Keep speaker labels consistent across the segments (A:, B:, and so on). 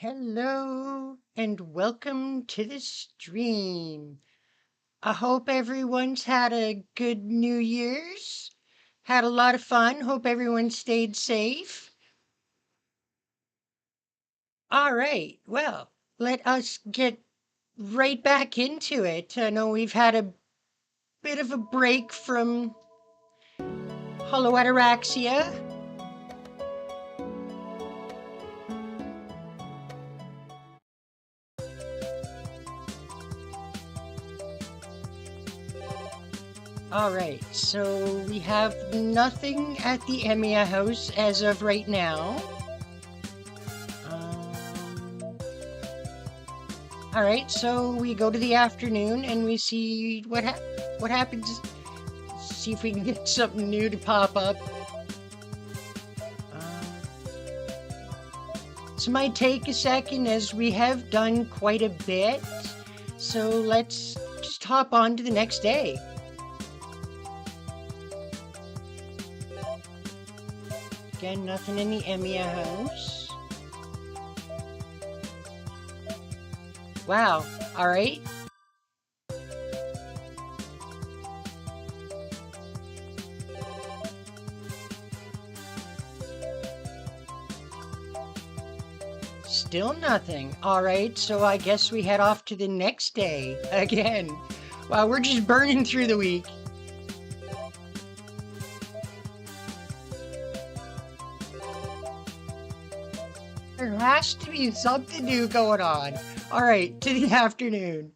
A: Hello and welcome to the stream. I hope everyone's had a good New Year's. Had a lot of fun. Hope everyone stayed safe. All right, well, let us get right back into it. I know we've had a bit of a break from Hollow Ataraxia. All right, so we have nothing at the Emiya house as of right now. All right, so we go to the afternoon and we see what happens. See if we can get something new to pop up. This might take a second as we have done quite a bit. So let's just hop on to the next day. Again, nothing in the Emiya house. Wow, all right. Still nothing. All right, so I guess we head off to the next day again. Wow, we're just burning through the week. There has to be something new going on. All right, to the afternoon.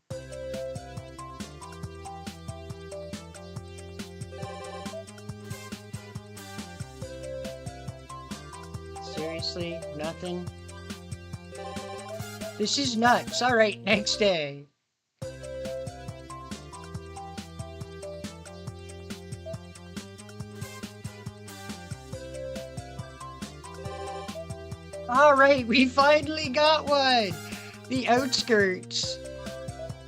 A: Seriously, nothing? This is nuts. All right, next day. All right, we finally got one. The outskirts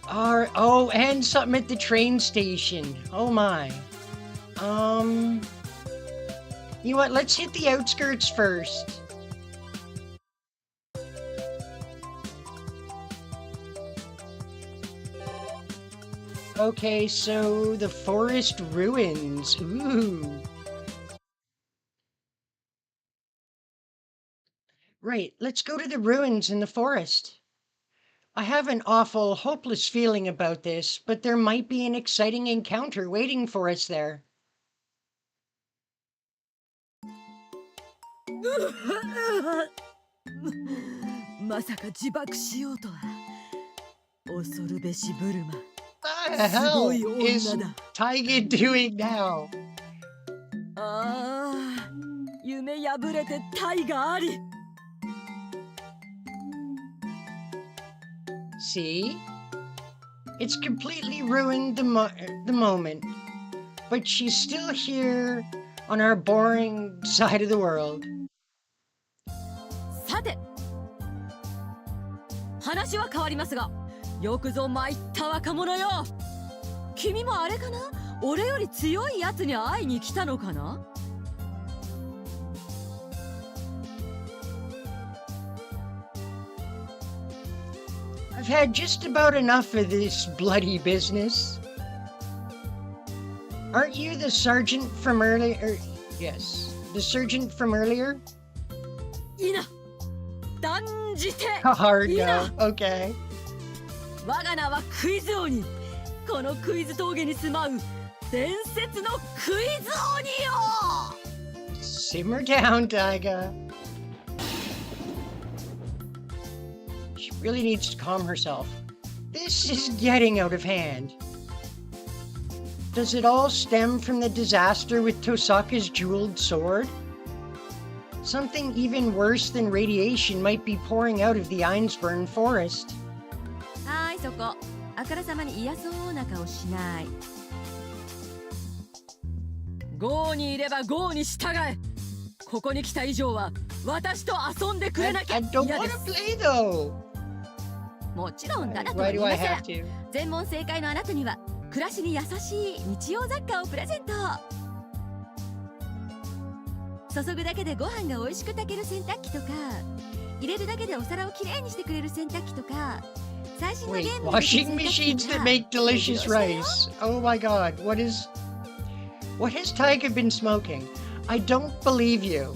A: are, oh, and something at the train station. Oh my. You know what? Let's hit the outskirts first. Okay, so the forest ruins. Ooh. Right, let's go to the ruins in the forest. I have an awful, hopeless feeling about this, but there might be an exciting encounter waiting for us there. What the hell is Taiga doing now? See? It's completely ruined the moment. But she's still here on our boring side of the world.
B: さて、話は変わりますが、よくぞ参った若者よ。君もあれかな？俺より強いやつに会いに来たのかな？
A: I've had just about enough of this bloody business. Aren't you the sergeant from earlier? Yes, the sergeant from earlier?
B: いいな。断じて。
A: A hard no. Okay.
B: 我が名はクイズ鬼。このクイズ峠に住まう伝説のクイズ鬼よ。
A: Simmer down, Taiga. She really needs to calm herself. This is getting out of hand. Does it all stem from the disaster with Tosaka's jeweled sword? Something even worse than radiation might be pouring out of the Einsburn forest.
B: はい、そこ。あからさまに嫌そうな顔しない。ゴーにいればゴーに従え。ここに来た以上は私と遊んでくれなきゃ嫌です。
A: I don't want to play though.
B: もちろんだなとは言いません。全問正解のあなたには暮らしに優しい日用雑貨をプレゼント。注ぐだけでご飯が美味しく炊ける洗濯機とか、入れるだけでお皿をきれいにしてくれる洗濯機とか、最新のゲ
A: Wait,
B: ームに
A: washing machines that make delicious
B: 目白押しだよ。
A: rice. Oh my god, what has Tiger been smoking? I don't believe you.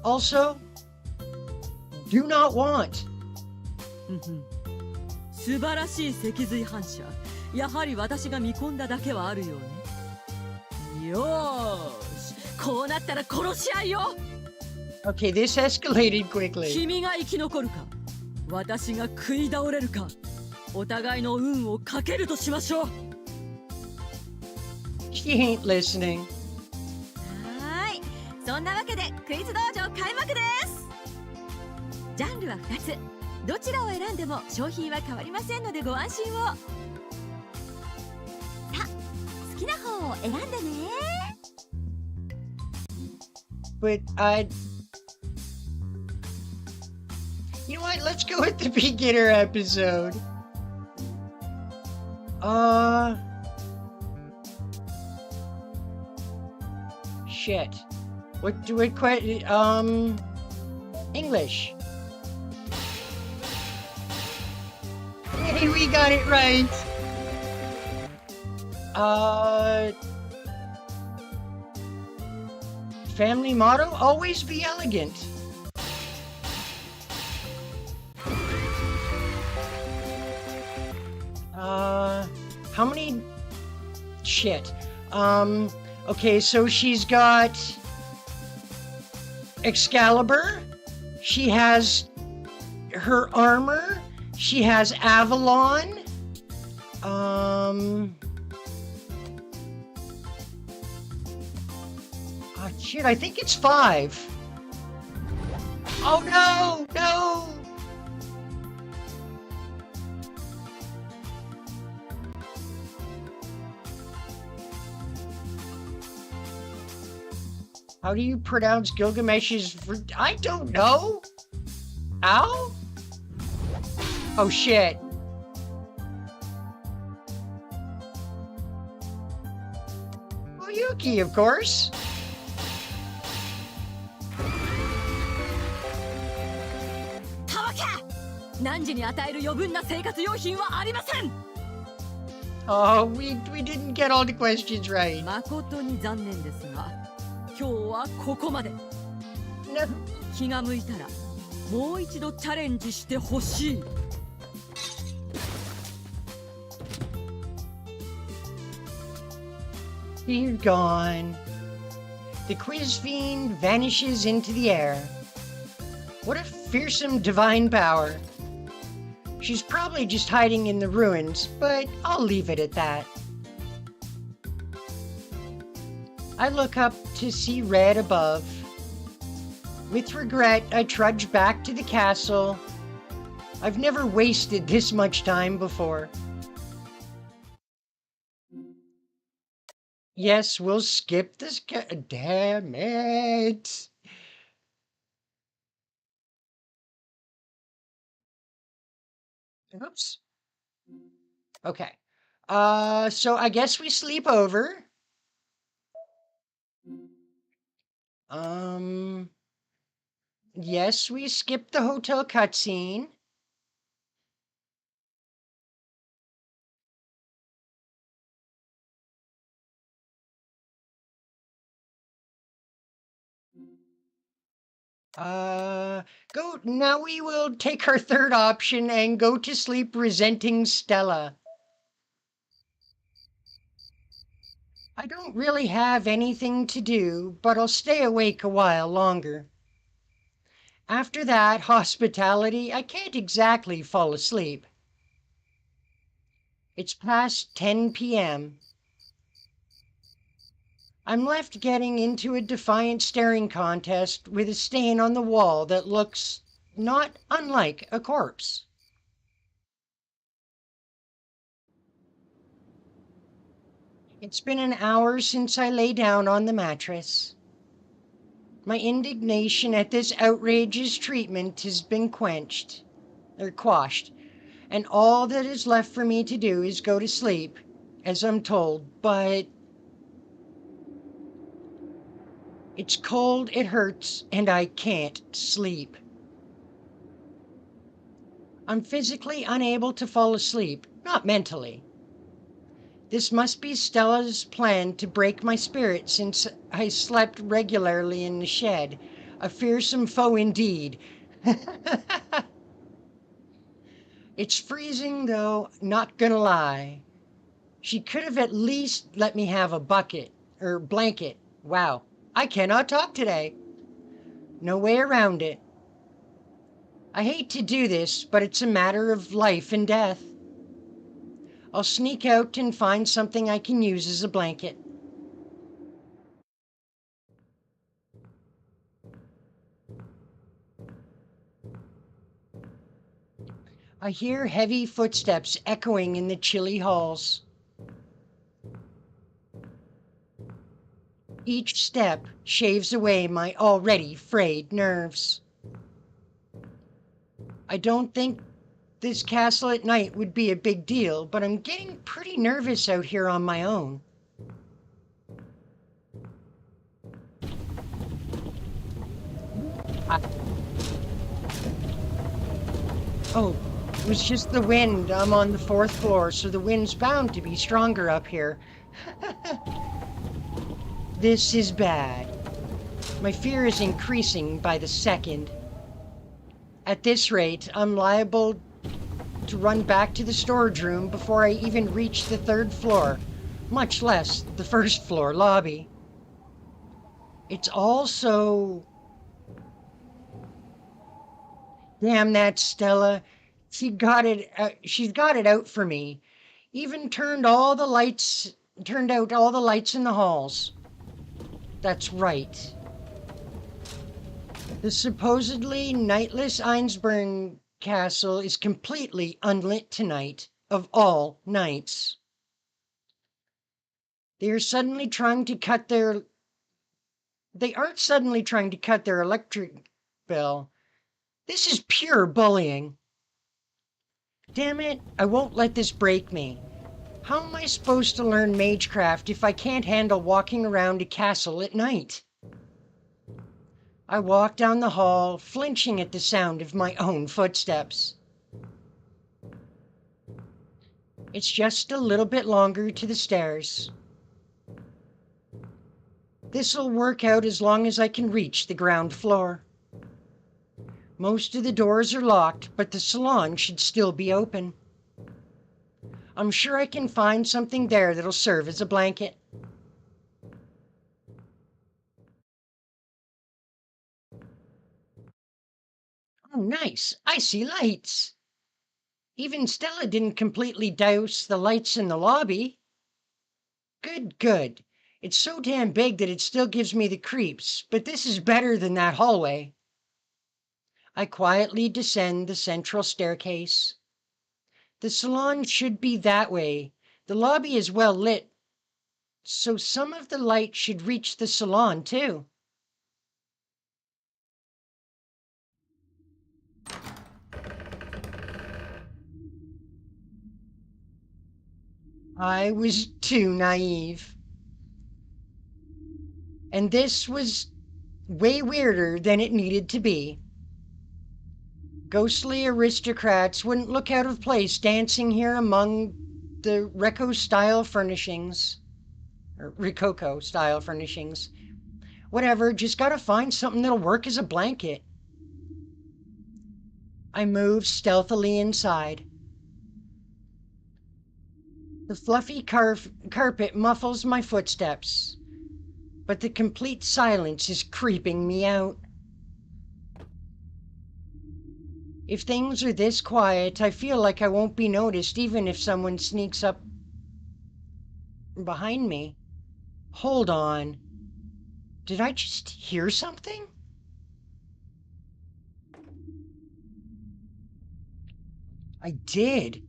A: Also, do not want.
B: 素晴らしい脊髄反射。やはり私が見込んだだけはあるよね。よーし、こうなったら殺し合いよ。
A: Okay, this escalated quickly.
B: 君が生き残るか、私が食い倒れるか、お互いの運をかけるとしましょう。
A: She ain't listening.
B: はーい、そんなわけでクイズ道場開幕です。ジャンルは2つ。どちらを選んでも商品は変わりませんのでご安心を。さあ、好きな方を選んでね。
A: But you know what? Let's go with the beginner episode. Shit. What do we quit? English. Hey, we got it right. Family motto: always be elegant. How many? Shit. Okay, so she's got Excalibur. She has her armor. She has Avalon. Oh shit, I think it's 5. Oh no, no! How do you pronounce Gilgamesh's... I don't know! Ow? Oh shit. Oyuki, of course.
B: たわけ！汝に与える余分な生活用品はありません。
A: Oh, we didn't get all the questions right.
B: 誠に残念ですが、今日はここまで。
A: No.
B: 気が向いたらもう一度チャレンジしてほしい。
A: You're gone. The quiz fiend vanishes into the air. What a fearsome divine power. She's probably just hiding in the ruins, but I'll leave it at that. I look up to see red above. With regret, I trudge back to the castle. I've never wasted this much time before. Yes, we'll skip this. Damn it. Oops. Okay. So I guess we sleep over. Yes, we skip the hotel cutscene. Now we will take our third option and go to sleep resenting Stella. I don't really have anything to do, but I'll stay awake a while longer. After that hospitality, I can't exactly fall asleep. It's past 10 p.m. I'm left getting into a defiant staring contest with a stain on the wall that looks not unlike a corpse. It's been an hour since I lay down on the mattress. My indignation at this outrageous treatment has been quashed, and all that is left for me to do is go to sleep, as I'm told, but it's cold, it hurts, and I can't sleep. I'm physically unable to fall asleep, not mentally. This must be Stella's plan to break my spirit since I slept regularly in the shed. A fearsome foe indeed. It's freezing though, not gonna lie. She could have at least let me have a bucket or blanket. Wow, I cannot talk today. No way around it. I hate to do this, but it's a matter of life and death. I'll sneak out and find something I can use as a blanket. I hear heavy footsteps echoing in the chilly halls. Each step shaves away my already frayed nerves. I don't think this castle at night would be a big deal, but I'm getting pretty nervous out here on my own. Oh, it was just the wind. I'm on the 4th floor, so the wind's bound to be stronger up here. This is bad. My fear is increasing by the second. At this rate, I'm liable to run back to the storage room before I even reach the 3rd floor, much less the 1st floor lobby. It's all so... Damn that Stella. She's got it out for me. Even turned out all the lights in the halls. That's right. The supposedly nightless Einsburn castle is completely unlit tonight, of all nights. They aren't suddenly trying to cut their electric bill. This is pure bullying. Damn it, I won't let this break me. How am I supposed to learn magecraft if I can't handle walking around a castle at night? I walk down the hall, flinching at the sound of my own footsteps. It's just a little bit longer to the stairs. This'll work out as long as I can reach the ground floor. Most of the doors are locked, but the salon should still be open. I'm sure I can find something there that'll serve as a blanket. Oh, nice. I see lights. Even Stella didn't completely douse the lights in the lobby. Good, good. It's so damn big that it still gives me the creeps, but this is better than that hallway. I quietly descend the central staircase. The salon should be that way. The lobby is well lit, so some of the light should reach the salon too. I was too naive. And this was way weirder than it needed to be. Ghostly aristocrats wouldn't look out of place dancing here among the Rococo-style furnishings. Whatever, just gotta find something that'll work as a blanket. I move stealthily inside. The fluffy carpet muffles my footsteps, but the complete silence is creeping me out. If things are this quiet, I feel like I won't be noticed even if someone sneaks up behind me. Hold on. Did I just hear something? I did.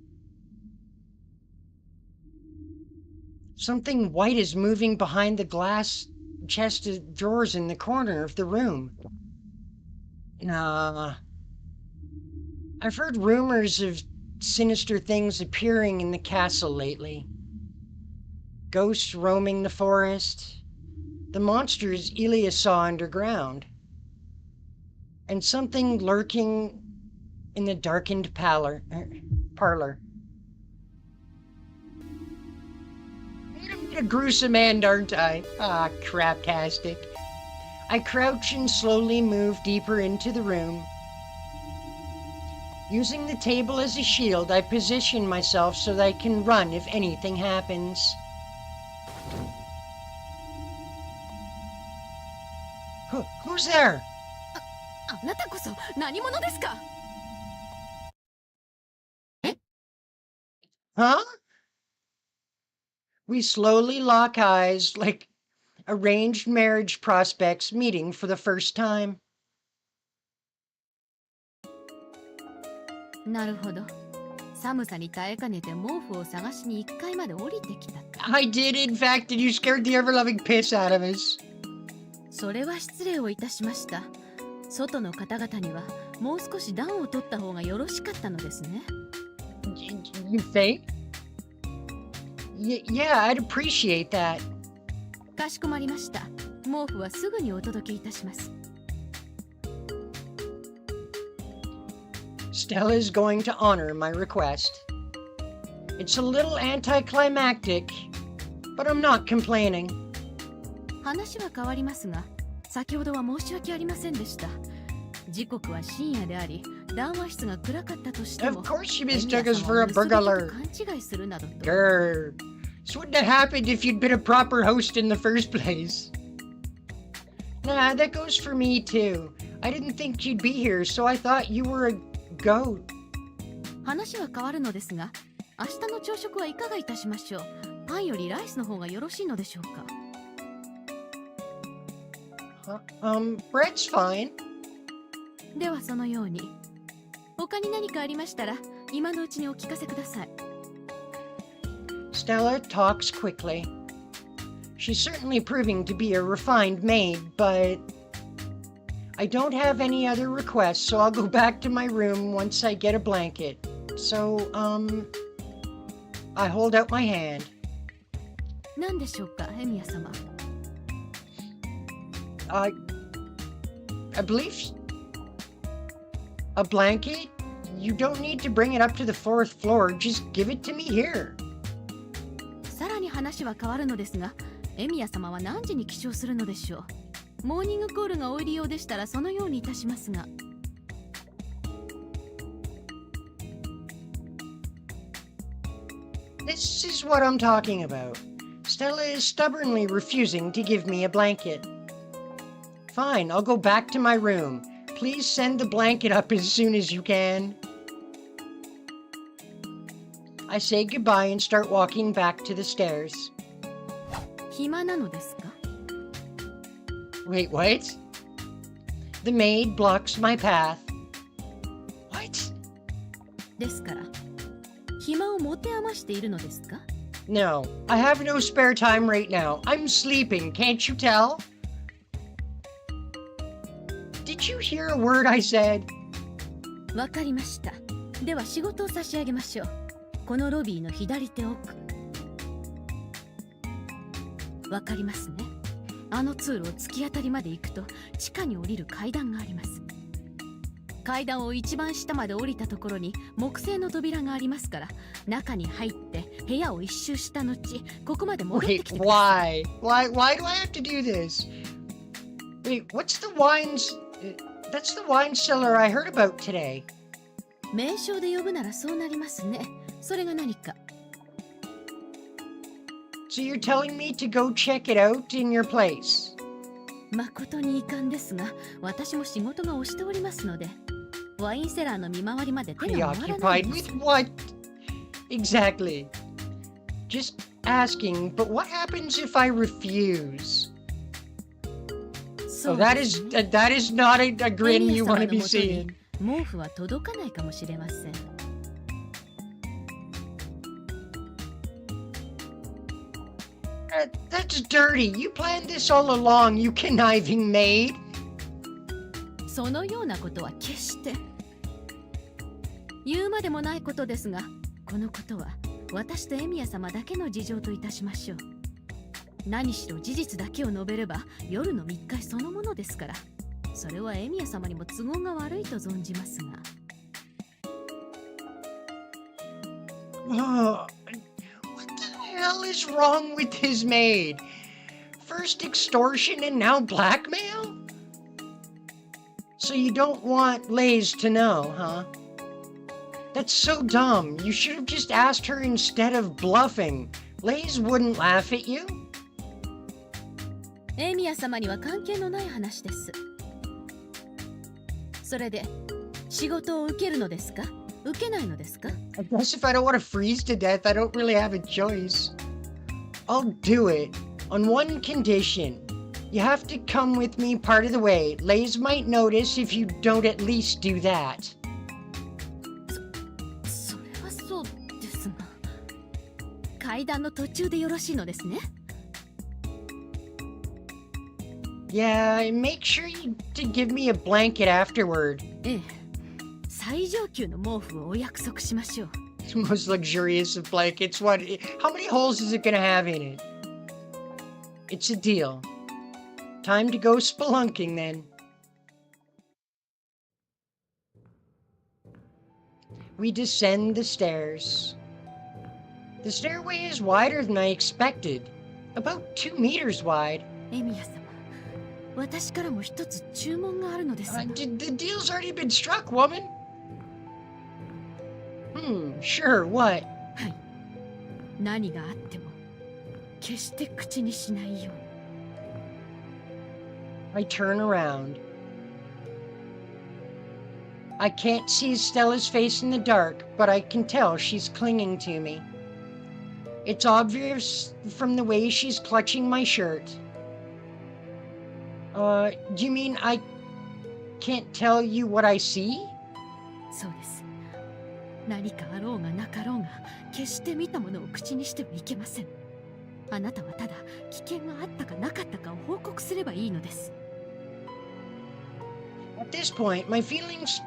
A: Something white is moving behind the glass chest of drawers in the corner of the room. Nah. I've heard rumors of sinister things appearing in the castle lately. Ghosts roaming the forest, the monsters Elia saw underground, and something lurking in the darkened parlor. I'm a gruesome end, aren't I? Ah, craptastic. I crouch and slowly move deeper into the room. Using the table as a shield, I position myself so that I can run if anything happens. Who's there?
B: あなたこそ何者ですか?
A: Huh? We slowly lock eyes like arranged marriage prospects meeting for the first time.
B: なるほど。寒さに耐えかねて毛布を探しに1階まで降りてきたと。
A: I did, in fact, and you scared the ever-loving piss out of us.
B: それは失礼をいたしました。外の方々にはもう少し暖を取った方がよろしかったのですね。
A: You think? Yeah, I'd appreciate that.
B: かしこまりました。毛布はすぐにお届けいたします。
A: Stella's going to honor my request. It's a little anticlimactic, but I'm not complaining.
B: 話は変わりますが、先ほどは申し訳ありませんでした。時刻は深夜であり、談話室が暗かったとしても、
A: Of course she mistook us for a burglar.
B: 勘違いするなどと。
A: Grr. This wouldn't have happened if you'd been a proper host in the first place. Nah, that goes for me too. I didn't think you'd be here, so I thought you were a goat.
B: 話は変わるのですが、明日の朝食はいかがいたしましょう。パンよりライスの方がよろしいのでしょうか。
A: Bread's fine.
B: ではそのように。他に何かありましたら、今のうちにお聞かせください。
A: Stella talks quickly. She's certainly proving to be a refined maid, but I don't have any other requests, so I'll go back to my room once I get a blanket. So, I hold out my hand.
B: 何でしょうか、エミヤ様。
A: I believe a blanket? You don't need to bring it up to the 4th floor. Just give it to me here.
B: さらに話は変わるのですが、エミヤ様は何時に起床するのでしょう。モーニングコールがお入りようでしたらそのようにいたしますが。
A: This is what I'm talking about. Stella is stubbornly refusing to give me a blanket. Fine, I'll go back to my room. Please send the blanket up as soon as you can. I say goodbye and start walking back to the stairs.
B: 暇なのですか?
A: Wait, what? The maid blocks my path. What?
B: ですから、暇を持て余しているのですか?
A: No, I have no spare time right now. I'm sleeping, can't you tell? Did you hear a word I said?
B: わかりました。では仕事を差し上げましょう。このロビーの左手奥。わかりますね。あの通路を突き当たりまで行くと地下に降りる階段があります。階段を一番下まで降りたところに木製の扉がありますから、中に入って部屋を一周した後、ここまで戻ってきてください。
A: Wait, why do I have to do this? Wait, what's the wines? That's the wine cellar I heard about today.
B: 名称で呼ぶならそうなりますね。それが何か。
A: So you're telling me to go check it out in your place?
B: 誠に遺憾ですが、私も仕事が押しておりますので、ワインセラーの見回りまで手が回らない
A: Preoccupied
B: です。
A: with what? Exactly. Just asking, but what happens if I refuse?
B: そ
A: Oh,
B: う
A: that
B: で
A: is
B: すね。
A: that is not a
B: エ
A: grin
B: ミ
A: you
B: ヤ様
A: want to
B: の
A: be
B: もとに
A: seeing.
B: 毛布は届かないかもしれません。
A: That's dirty. You planned this all along, you conniving maid.
B: そのようなことは決して言うまでもないことですが、このことは私とエミヤ様だけの事情といたしましょう。何しろ事実だけを述べれば夜の密会そのものですから、それはエミヤ様にも都合が悪いと存じますが。
A: Oh, what the hell is wrong with his maid? First extortion and now blackmail? So you don't want Lays to know, huh? That's so dumb. You should have just asked her instead of bluffing. Lays wouldn't laugh at you.
B: エミヤ様には関係のない話です。それで仕事を受けるのですか？受けないのですか？
A: I guess if I don't want to freeze to death, I don't really have a choice. I'll do it on one condition. You have to come with me part of the way. Lays might notice if you don't at least do that.
B: それはそうですが、階段の途中でよろしいのですね。
A: Yeah, and make sure to give me a blanket afterward.
B: ええ、最上級の毛布をお約束しましょう。
A: The most luxurious of blankets. What? How many holes is it gonna have in it? It's a deal. Time to go spelunking then. We descend the stairs. The stairway is wider than I expected. About 2 meters wide.
B: エミヤ様、私からも一つ注文があるのですが。
A: The deal's already been struck, woman. Sure, what?
B: はい。何があっても決して口にしないように。
A: I turn around. I can't see Stella's face in the dark, but I can tell she's clinging to me. It's obvious from the way she's clutching my shirt. Do you mean I can't tell you what I see?
B: そうです。何かあろうがなかろうが、決して見たものを口にしてはいけません。あなたはただ危険があったかなかったかを報告すればいいのです。
A: At this point, my feelings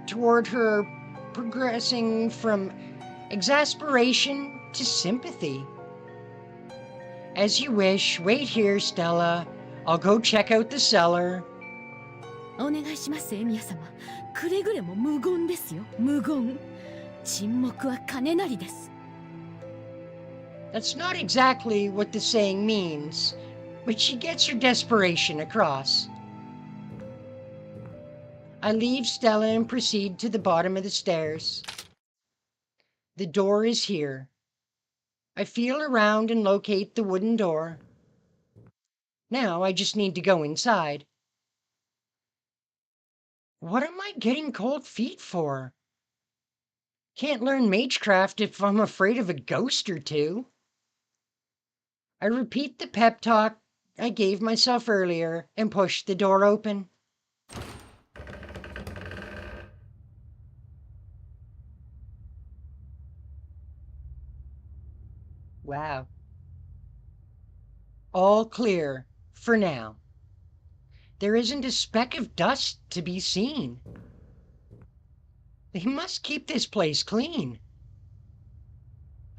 A: toward her progressing from exasperation to sympathy. As you wish. Wait here, Stella. I'll go check out the cellar.
B: お願いします、エミヤ様。くれぐれも無言ですよ、無言。沈黙は金なりです。
A: That's not exactly what the saying means, but she gets her desperation across. I leave Stella and proceed to the bottom of the stairs. The door is here. I feel around and locate the wooden door. Now I just need to go inside. What am I getting cold feet for? Can't learn magecraft if I'm afraid of a ghost or two. I repeat the pep talk I gave myself earlier and push the door open. Wow. All clear for now. There isn't a speck of dust to be seen. They must keep this place clean.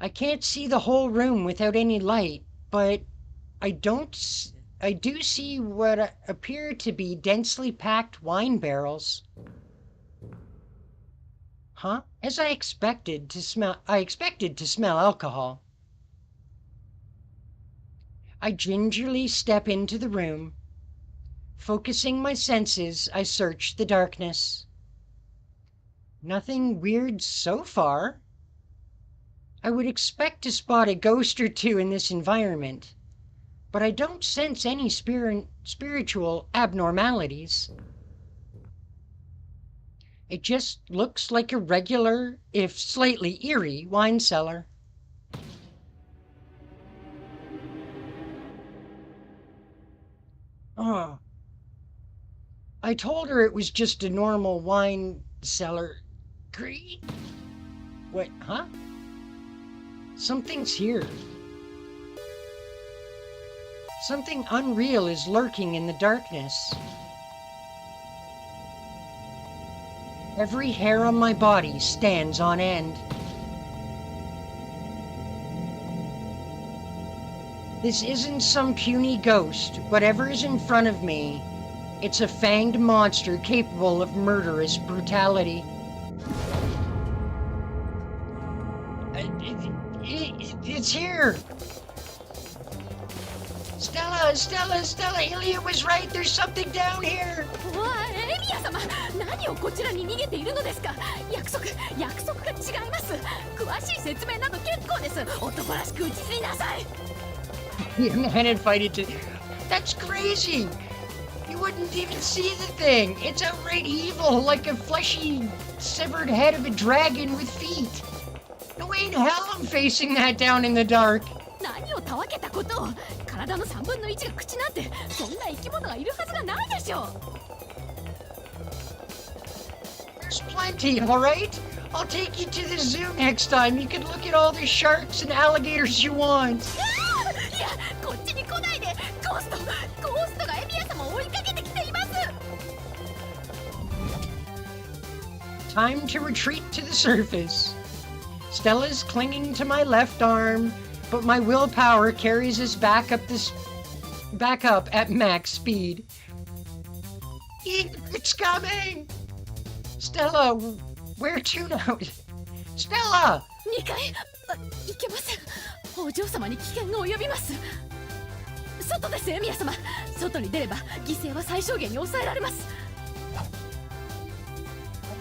A: I can't see the whole room without any light, but I do see what appear to be densely packed wine barrels. Huh? As I expected to smell alcohol. I gingerly step into the room. Focusing my senses, I search the darkness. Nothing weird so far. I would expect to spot a ghost or two in this environment, but I don't sense any spiritual abnormalities. It just looks like a regular, if slightly eerie, wine cellar. Oh. I told her it was just a normal wine cellar. Great? What, huh? Something's here. Something unreal is lurking in the darkness. Every hair on my body stands on end. This isn't some puny ghost. Whatever is in front of me, it's a fanged monster capable of murderous brutality. It's here! Stella, Ilya was right, there's something down here!
B: わあ、エミヤ様、何をこちらに逃げているのですか。約束が違います。詳しい説明など結構です。男らしく討ち死になさい。
A: You man and fight it to... That's crazy! You wouldn't even see the thing! It's outright evil, like a fleshy, severed head of a dragon with feet! No way in hell I'm facing that down in the dark!
B: 何をたわけたことを。体の3分の1が口なんて、そんな生き物がいるはずがないでしょう。
A: There's plenty, alright? I'll take you to the zoo next time. You can look at all the sharks and alligators you want.
B: いや、こっちに来ないで。ゴーストがエミヤ様を追いかけてきています。
A: Time to retreat to the surface. Stella's clinging to my left arm, but my willpower carries us back up at max speed. It's coming! Stella, where to now? Stella!
B: 2階、いけません。お嬢様に危険が及びます。外です、エミヤ様。外に出れば犠牲は最小限に抑えられます。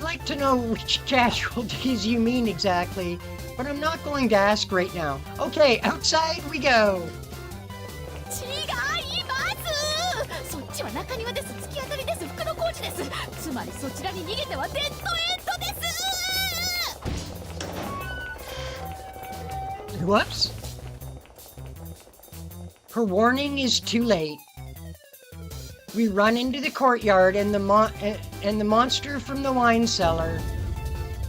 A: I'd like to know which casualties you mean exactly, but I'm not going to ask right now. Okay, outside we go!
B: 違います。そっちは中庭です。突き当たりです。服の工事です。つまりそちらに逃げてはデッドエンドです。
A: Whoops. Her warning is too late. We run into the courtyard and the monster from the wine cellar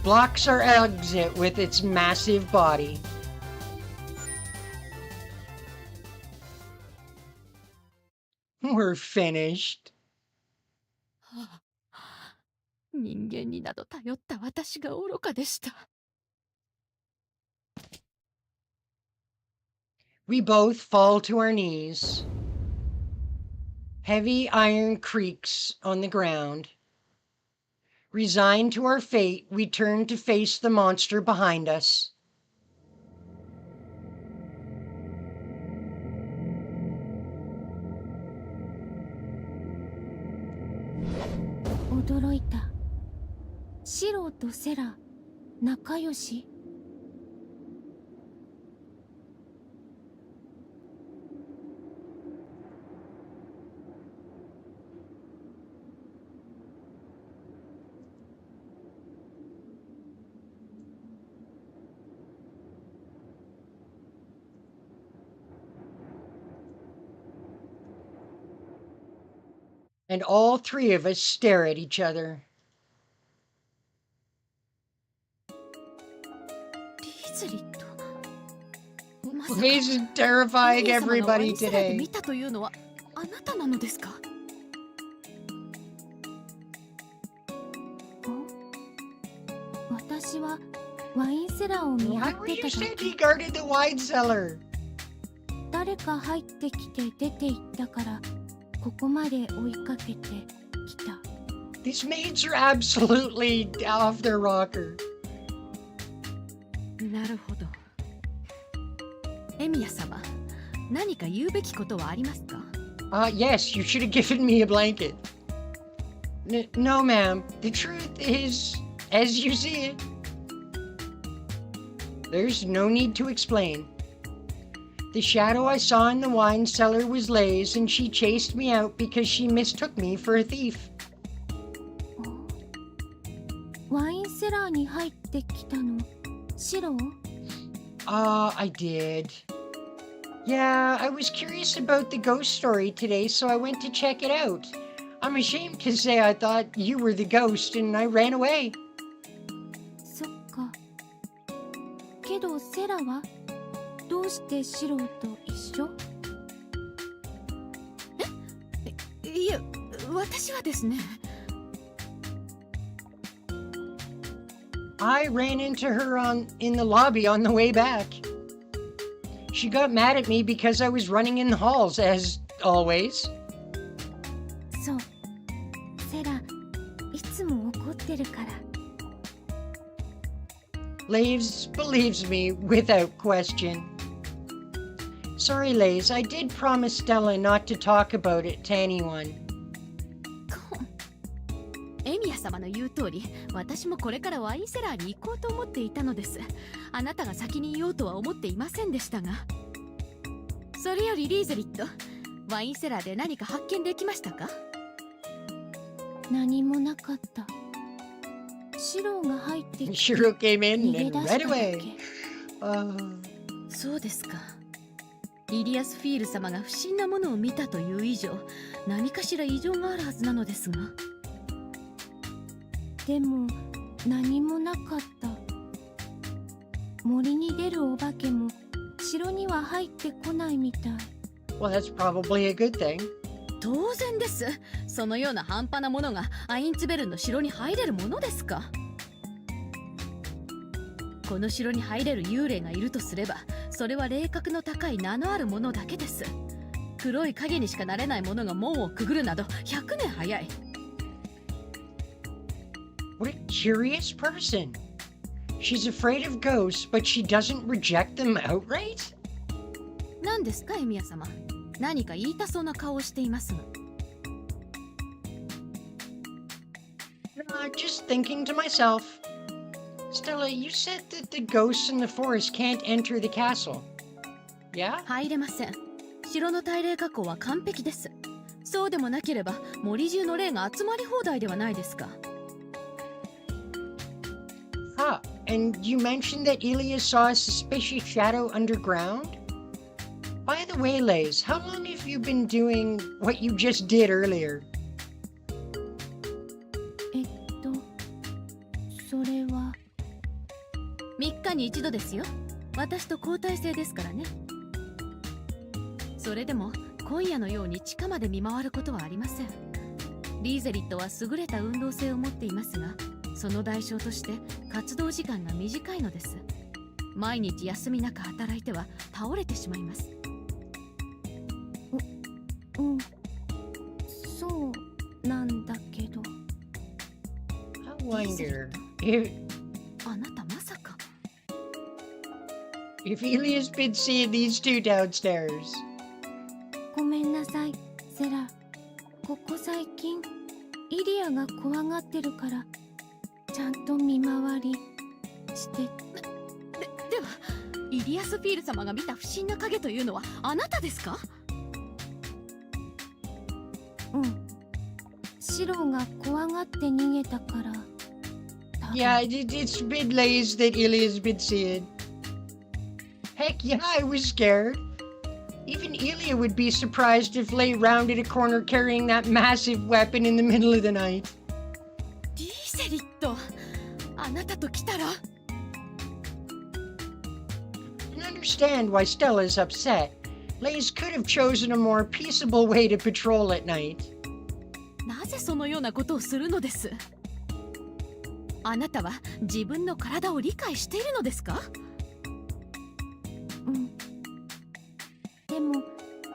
A: blocks our exit with its massive body. We're finished.
B: 人間になど頼った私が愚かでした。
A: We both fall to our knees. Heavy iron creaks on the ground. Resigned to our fate, we turn to face the monster behind us.
B: 驚いた。シロとセラ、仲良し。
A: And all three of us stare at each other.
B: リーズリット。まさか
A: This is terrifying
B: エミヤ様のワイ
A: everybody
B: ンセラーで
A: today.
B: 見たというのはあなたなのですか。私はワインセラーを見張
A: Why
B: っ
A: were
B: て
A: you
B: ただ
A: said
B: け。
A: he guarded the wine cellar?
B: 誰か入ってきて出て行ったからここまで追いかけてきた。
A: These maids are absolutely off their rocker.
B: なるほど。エミヤ様、何か言うべきことはありますか。
A: Yes, you should have given me a blanket. No, ma'am. The truth is, as you see it. There's no need to explain. The shadow I saw in the wine cellar was Lay's, and she chased me out because she mistook me for a thief.
B: ワインセラーに入ってきたの、シロ？
A: I did. Yeah, I was curious about the ghost story today, so I went to check it out. I'm ashamed to say I thought you were the ghost, and I ran away.
B: そっか。けどセラはどうしてシロと一緒？いや、私はですね。
A: I ran into her in the lobby on the way back. She got mad at me because I was running in the halls, as always.
B: そう。セラ、いつも怒ってるから。
A: Lays believes me without question. Sorry, Lays, I did promise Stella not to talk about it to anyone.
B: エミヤ様の言う通り、私もこれからワインセラーに行こうと思っていたのです。あなたが先に言おうとは思っていませんでしたが。それよりリーゼリット、ワインセラーで何か発見できましたか？
C: 何もなかった。シローが入ってきて
A: Shiro came in
C: 逃げ
A: and
C: 出
A: right
C: しただ
A: away.
C: け。
B: そうですか。リリアスフィール様が不審なものを見たという以上、何かしら異常があるはずなのですが。
C: でも何もなかった。森に出るお化けも城には入ってこないみたい。
A: Well, that's probably a good thing.
B: 当然です。そのような半端なものがアインツベルンの城に入れるものですか？この城に入れる幽霊がいるとすれば、それは霊格の高い名のあるものだけです。黒い影にしかなれないものが門をくぐるなど100年早い。
A: What a curious person. She's afraid of ghosts, but she doesn't reject them outright?
B: 何ですか、エミヤ様。何か言いたそうな顔をしていますが。
A: Just thinking to myself. Stella, you said that the ghosts in the forest can't enter the castle. Yeah?
B: 入れません。城の対霊加工は完璧です。そうでもなければ森中の霊が集まり放題ではないですか。
A: Ah, and you mentioned that Ilya saw a suspicious shadow underground? By the way, Lays, how long have you been doing what you just did earlier?
C: それは
B: 3日に1度ですよ。私と交代制ですからね。それでも今夜のように地下まで見回ることはありません。リーゼリットは優れた運動性を持っていますが、その代償として活動時間が短いのです。毎日休みなく働いては倒れてしまいます。
C: そうなんだけど。
A: I wonder if
B: あなたまさか。
A: Ilya's been seeing these two downstairs.
C: ごめんなさい、セラ。ここ最近イリアが怖がってるからちゃんと見回りして
B: ではイリアスフィール様が見た不審な影というのはあなたですか？
C: シローが怖がって逃げたから。
A: Yeah, it's been Lays that Ilya's been seeing. Heck yeah, I was scared. Even Ilya would be surprised if Lay rounded a corner carrying that massive weapon in the middle of the night.
B: リーゼリット、あなたと来たら。
A: I can understand why Stella's upset. Lays could have chosen a more peaceable way to patrol at night.
B: なぜそのようなことをするのです？あなたは自分の体を理解しているのですか？
C: でも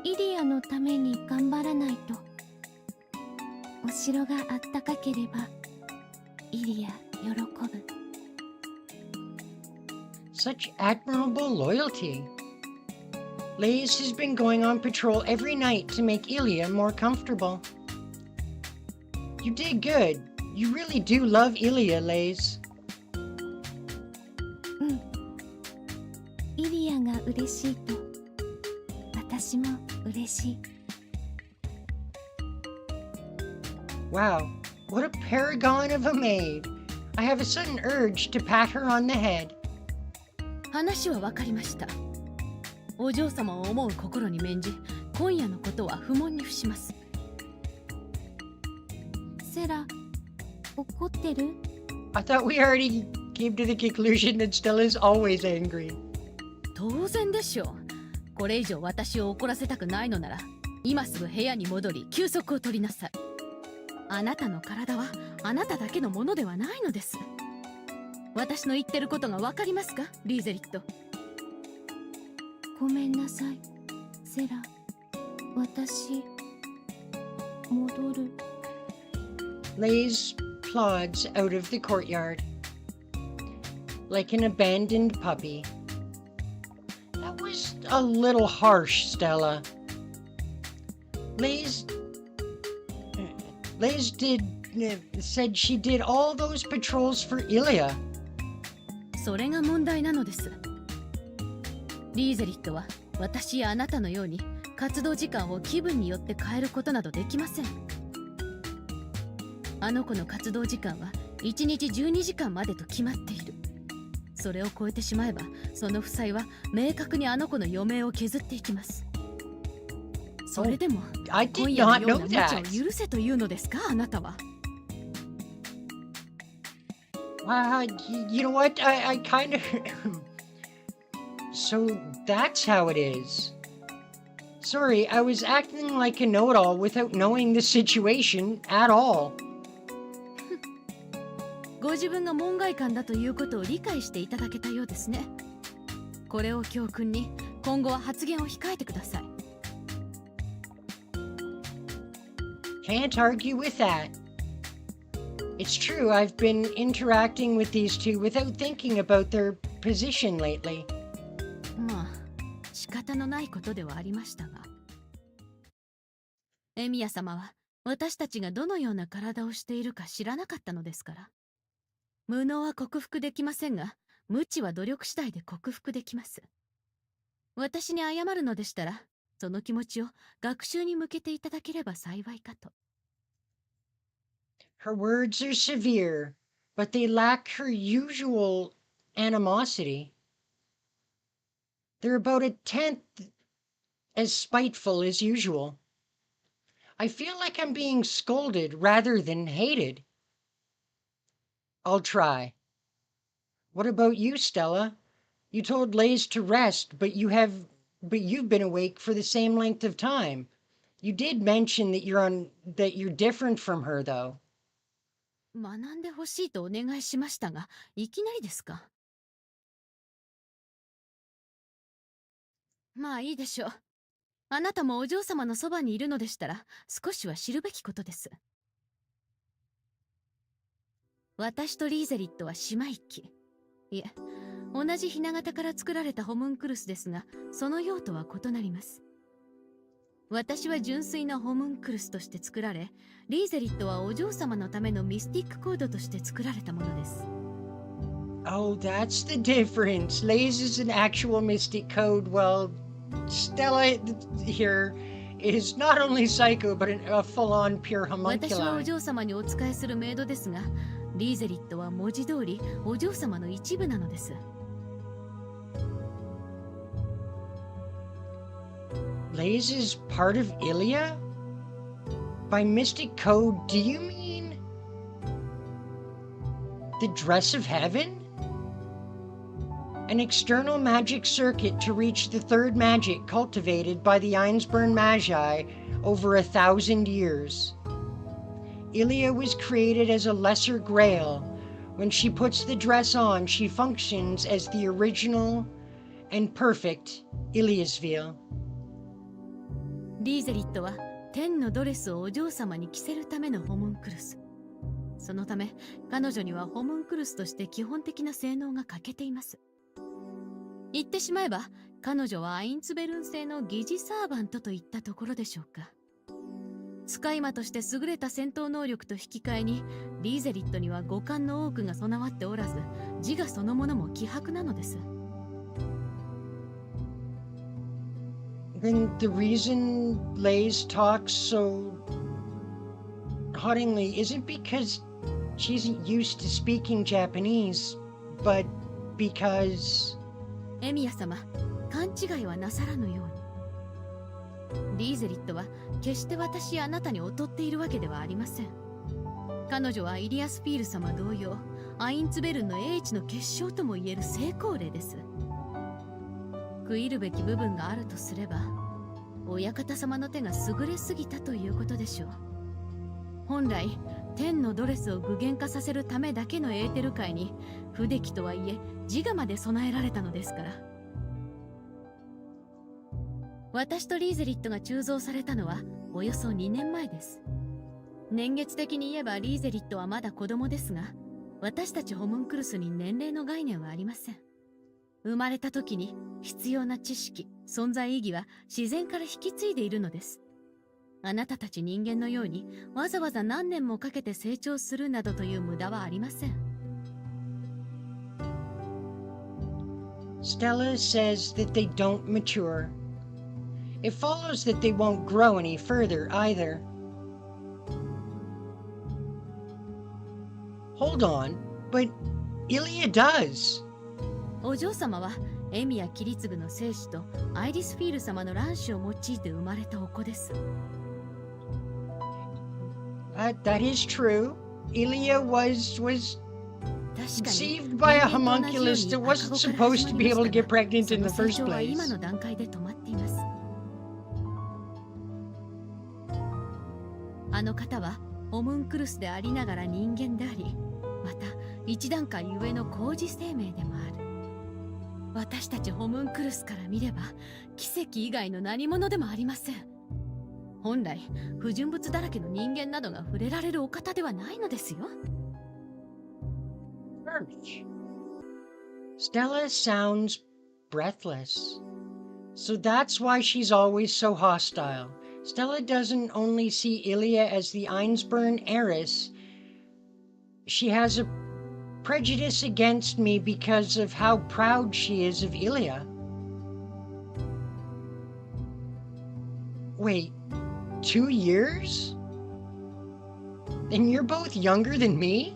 C: イリアのために頑張らないと。お城があったかければイリア喜ぶ。
A: Such admirable loyalty. Lays has been going on patrol every night to make Ilya more comfortable. You did good. You really do love Ilya, Lays.
C: イリアが嬉しいと私も嬉しい。
A: Wow, what a paragon of a maid. I have a sudden urge to pat her on the head.
B: 話は分かりました。お嬢様を思う心に免じ、今夜のことは不問に付します。
C: セラ、怒ってる？
A: I thought we already came to the conclusion that Stella's always angry.
B: 当然でしょう。これ以上私を怒らせたくないのなら、今すぐ部屋に戻り休息を取りなさい。あなたの体はあなただけのものではないのです。私の言ってることが分かりますか、リーゼリット？
C: ごめんなさい、セラ。私、戻る。
A: Lays plods out of the courtyard. like an abandoned puppy. That was a little harsh, Stella. Lays said she did all those patrols for Ilya.
B: それが問題なのです。リーゼリットは私やあなたのように活動時間を気分によって変えることなどできません。あの子の活動時間は1日12時間までと決まっている。それを超えてしまえばその負債は明確にあの子の余命を削っていきます。それでも今夜のような無茶を許せというのですか、あなたは。
A: You know what? I kind of... So that's how it is. Sorry, I was acting like a know-it-all without knowing the situation at all.
B: ご自分が門外漢だということを理解していただけたようですね。これを教訓に今後は発言を控えてください。
A: Can't argue with that. It's true, I've been interacting with these two without thinking about their position lately.
B: まあ、仕方のないことではありましたが。エミヤ様は私たちがどのような体をしているか知らなかったのですから。無能は克服できませんが、無知は努力次第で克服できます。私に謝るのでしたら、その気持ちを学習に向けていただければ幸いかと。
A: Her words are severe, but they lack her usual animosity. They're about a tenth as spiteful as usual. I feel like I'm being scolded rather than hated. I'll try. What about you, Stella? You told Lays to rest, but you've been awake for the same length of time. You did mention that you're different from her, though.
B: 学んでほしいとお願いしましたが、いきなりですか。まあいいでしょう。あなたもお嬢様のそばにいるのでしたら、少しは知るべきことです。私とリーゼリットは姉妹機。いえ、同じひな形から作られたホムンクルスですが、その用途は異なります。私は純粋なホムンクルスとして作られ、リーゼリットはお嬢様のためのミスティックコードとして作られたものです。
A: Oh, that's the difference. Lays is an actual mystic code, while Stella here is not only psycho, but a full-on pure
B: 私はお
A: homunculi.
B: 嬢様にお仕えするメイドですが、リーゼリットは文字通りお嬢様の一部なのです。
A: Lays is part of Ilya? By mystic code, do you mean the dress of heaven? An external magic circuit to reach the third magic cultivated by the Einsburn Magi over 1,000 years. Ilya was created as a lesser grail. When she puts the dress on, she functions as the original and perfect Ilyasville.
B: リーゼリットは天のドレスをお嬢様に着せるためのホムンクルス。そのため彼女にはホムンクルスとして基本的な性能が欠けています。言ってしまえば彼女はアインツベルン製の疑似サーバントといったところでしょうか。使い魔として優れた戦闘能力と引き換えにリーゼリットには五感の多くが備わっておらず、自我そのものも希薄なのです。
A: Then the reason Lays talks so haughtily isn't because she isn't used to speaking Japanese, but because...
B: エミヤ様、勘違いはなさらぬように。リーゼリットは決して私やあなたに劣っているわけではありません。彼女はイリアスピール様同様、アインツベルンの英知の結晶ともいえる成功例です。悔いるべき部分があるとすれば、親方様の手が優れすぎたということでしょう。本来天のドレスを具現化させるためだけのエーテル界に不出来とはいえ自我まで備えられたのですから。私とリーゼリットが鋳造されたのはおよそ2年前です。年月的に言えばリーゼリットはまだ子供ですが、私たちホムンクルスに年齢の概念はありません。生まれた時に必要な知識、存在意義は自然から引き継いでいるのです。あなたたち人間のようにわざわざ何年もかけて成長するなどという無駄はありません。
A: Stella says that they don't mature. It follows that they won't grow any further either. Hold on, but Ilya does.
B: お嬢様はエミやキリツグの生子とアイリスフィール様の卵子を用いて生まれたお子です。
A: That is true. Ilya was
B: 確かに
A: conceived by a homunculus that wasn't supposed to be able to get pregnant in the
B: その
A: first
B: 成長は今
A: place.
B: の段階で止まっています。あの方はホムンクルスでありながら人間であり、また一段階上の高次生命でもある。私たちホムンクルスから見れば奇跡以外の何者でもありません。本来不純物だらけの人間などが触れられるお方ではないのですよ。
A: Stella sounds breathless. So that's why she's always so hostile. Stella doesn't only see Ilya as the Einsburn heiress. She has a prejudice against me because of how proud she is of Ilya. Wait, 2 years? And you're both younger than me?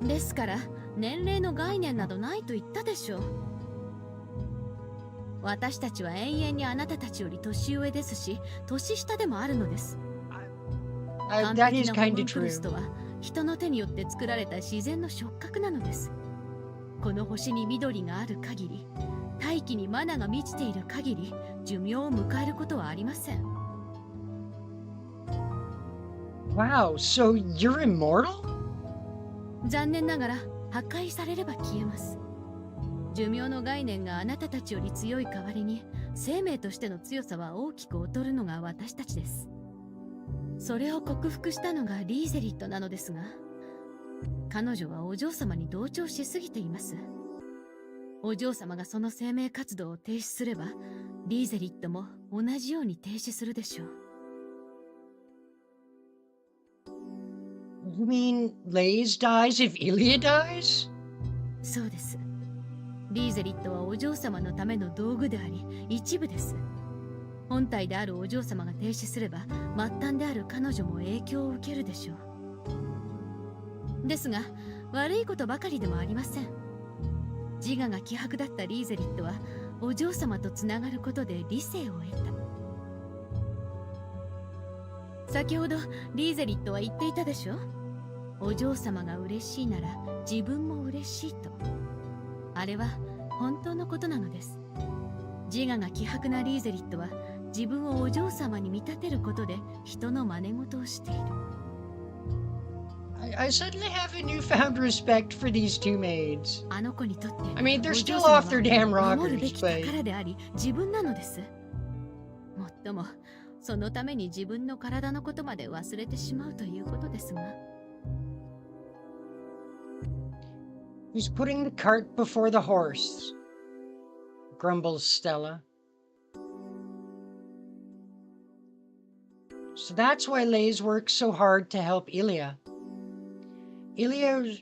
B: ですから年齢の概念などないと言ったでしょう。私たちは永遠にあなたたちより年上ですし、年下でもあるのです。完
A: That
B: 璧
A: is
B: なホ
A: kind
B: ム
A: of
B: ンクル
A: true.
B: スとは人の手によって作られた自然の触覚なのです。この星に緑がある限り、大気にマナが満ちている限り、寿命を迎えることはありません。
A: Wow, so you're immortal?
B: 残念ながら破壊されれば消えます。寿命の概念があなたたちより強い代わりに、生命としての強さは大きく劣るのが私たちです。それを克服したのがリーゼリットなのですが、彼女はお嬢様に同調しすぎています。お嬢様がその生命活動を停止すれば、リーゼリットも同じように停止するでしょう。
A: You mean Lays dies if Ilya dies?
B: そうです。リーゼリットはお嬢様のための道具であり、一部です。本体であるお嬢様が停止すれば、末端である彼女も影響を受けるでしょう。ですが、悪いことばかりでもありません。自我が希薄だったリーゼリットは、お嬢様とつながることで理性を得た。先ほどリーゼリットは言っていたでしょ。お嬢様が嬉しいなら自分も嬉しいと。あれは本当のことなのです。自我が希薄なリーゼリットは自分をお嬢様に見立てることで人の真似事をしている。
A: I suddenly have a newfound respect for these two maids.
B: あの子にとって
A: I mean, they're
B: お
A: still
B: 嬢様
A: off their damn
B: は守るべ
A: rockers,
B: き
A: but
B: 宝であり自分なのです。もっともそのために自分の体のことまで忘れてしまうということですが。
A: he's putting the cart before the horse, grumbles Stella. So that's why Lays works so hard to help Ilya. Ilya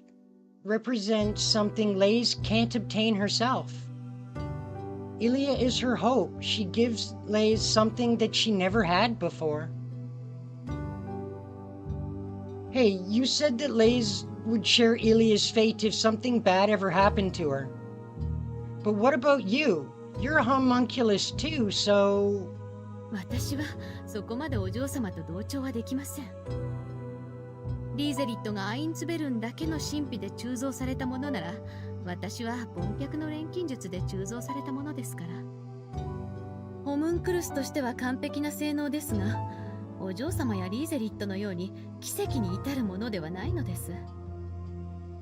A: represents something Lays can't obtain herself. Ilya is her hope. She gives Lays something that she never had before. Hey, you said that Lays would share Ilya's fate if something bad ever happened to her. But what about you? You're a homunculus too, so...
B: 私はそこまでお嬢様と同調はできません。リーゼリットがアインツベルンだけの神秘で鋳造されたものなら、私は凡客の錬金術で鋳造されたものですから。ホムンクルスとしては完璧な性能ですが、お嬢様やリーゼリットのように奇跡に至るものではないのです。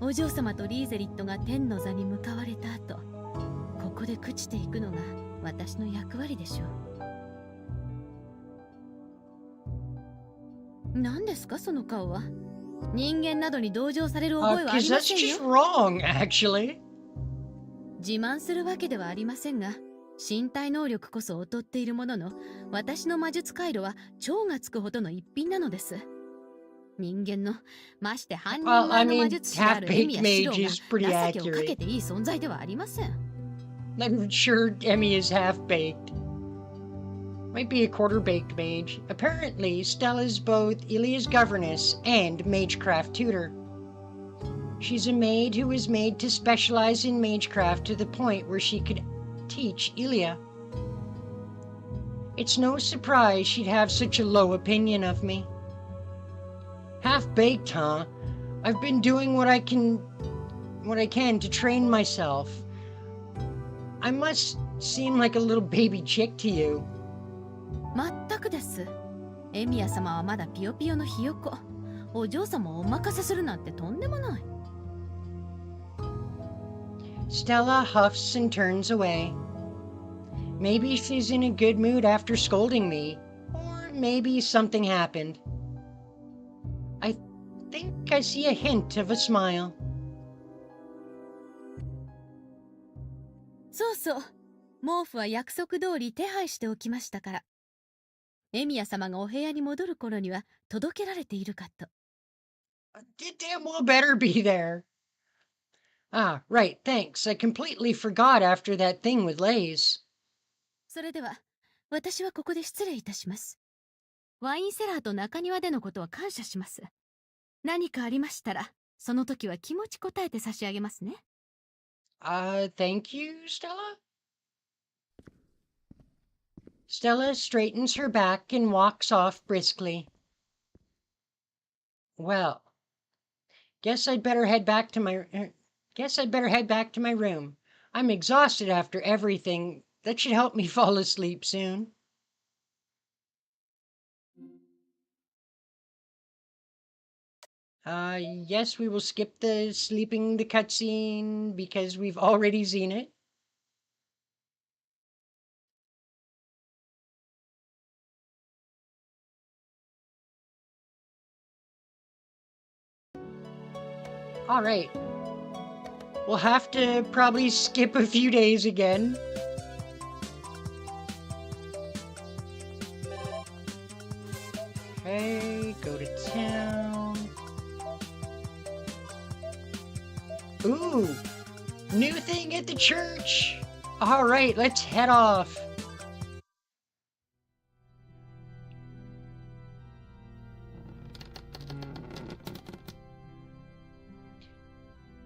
B: お嬢様とリーゼリットが天の座に向かわれた後、ここで朽ちていくのが私の役割でしょう。何ですかその顔は。人間などに同情される覚えはあ
A: 'cause
B: りま
A: that's
B: せん
A: just
B: よ。
A: wrong, actually.
B: 自慢するわけではありませんが、身体能力こそ劣っているものの、私の魔術回路は超がつくほどの一品なのです。人間の、まして半人
A: Well, I
B: 前の魔
A: mean,
B: 術師であるエミ
A: half-baked
B: やシロ
A: mage
B: ー
A: is pretty
B: が情けをかけ
A: accurate.
B: ていい存在ではありません。
A: I'm sure Emmy is half-baked. Might be a quarter-baked mage. Apparently, Stella's both Ilia's governess and magecraft tutor. She's a maid who was made to specialize in magecraft to the point where she could teach Ilia. It's no surprise she'd have such a low opinion of me. Half-baked, huh? I've been doing what I can to train myself. I must seem like a little baby chick to you.
B: 全くです。エミヤ様はまだピヨピヨのひよこ。お嬢様をお任せするなんてとんでもない。
A: Stella huffs and turns away. Maybe she's in a good mood after scolding me, or maybe something happened. I think I see a hint of a smile.
B: そうそう。毛布は約束通り手配しておきましたから。エミヤ様がお部屋に戻る頃には届けられているかと。
A: It damn well better be there. Ah, right, thanks. I completely forgot after that thing with Lays.
B: それでは、私はここで失礼いたします。ワインセラーと中庭でのことは感謝します。何かありましたら、その時は気持ちこたえて差し上げますね。
A: Thank you, Stella? Stella straightens her back and walks off briskly. Well, guess I'd better head back to my room. I'm exhausted after everything. That should help me fall asleep soon. Yes, we will skip the sleeping the cutscene because we've already seen it. All right. We'll have to probably skip a few days again. Okay, go to town. Ooh, new thing at the church. All right, let's head off.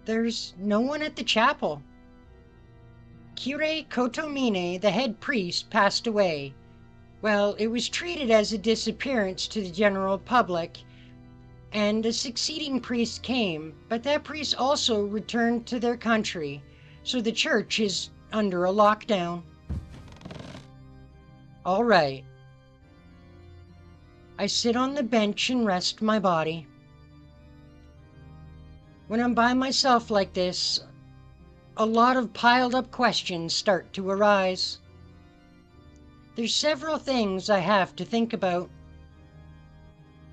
A: There's no one at the chapel. Kire Kotomine, the head priest, passed away. Well, it was treated as a disappearance to the general public, and a succeeding priest came, but that priest also returned to their country, so the church is under a lockdown. All right. I sit on the bench and rest my body. When I'm by myself like this, a lot of piled up questions start to arise. There's several things I have to think about.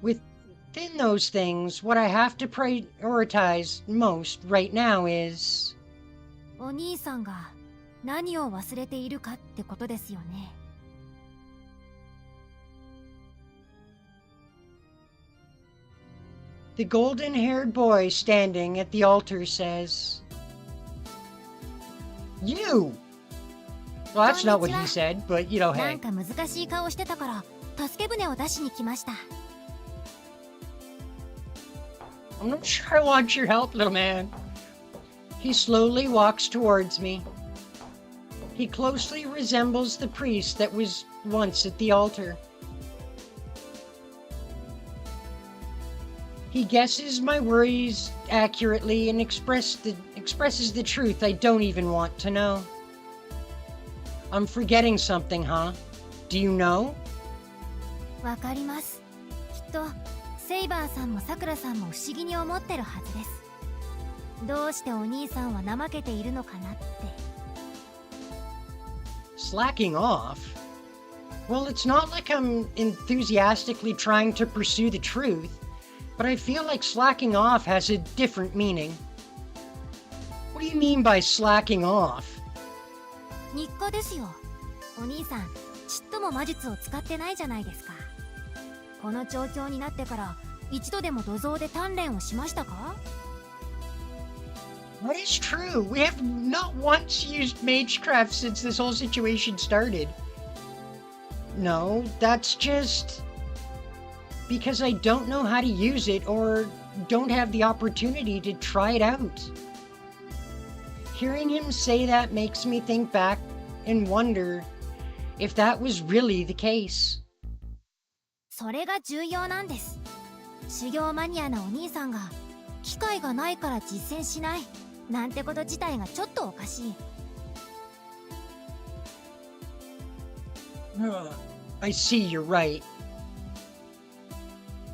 A: Within those things, what I have to prioritize most right now is...
C: お兄さんが何を忘れているかってことですよね。
A: The golden-haired boy standing at the altar says, "You!" Well, that's not what he said, but you know,
C: な
A: hey.
C: んか難しい顔してたから助け舟を出しに来ました。
A: I'm not sure I want your help, little man. He slowly walks towards me. He closely resembles the priest that was once at the altar. He guesses my worries accurately and expresses the truth I don't even want to know. I'm forgetting something, huh? Do you know?
C: わかります。きっとセイバーさんもさくらさんも不思議に思ってるはずです。どうしてお兄さんは怠けているのかなって。
A: Slacking off? Well, it's not like I'm enthusiastically trying to pursue the truth. But I feel like slacking off has a different meaning. What do you mean by slacking off?
C: 日課ですよ。お兄さん、ちっとも魔術を使ってないじゃないですか。この状況になってから一度でも土蔵で鍛錬をしましたか？
A: That is true. We have not once used Magecraft since this whole situation started. No, that's just because I don't know how to use it or don't have the opportunity to try it out. Hearing him say that makes me think back and wonder if that was really the case.
C: それが重要なんです。修行マニアなお兄さんが機会がないから実践しないなんてこと自体がちょっとおかしい。
A: I see, you're right.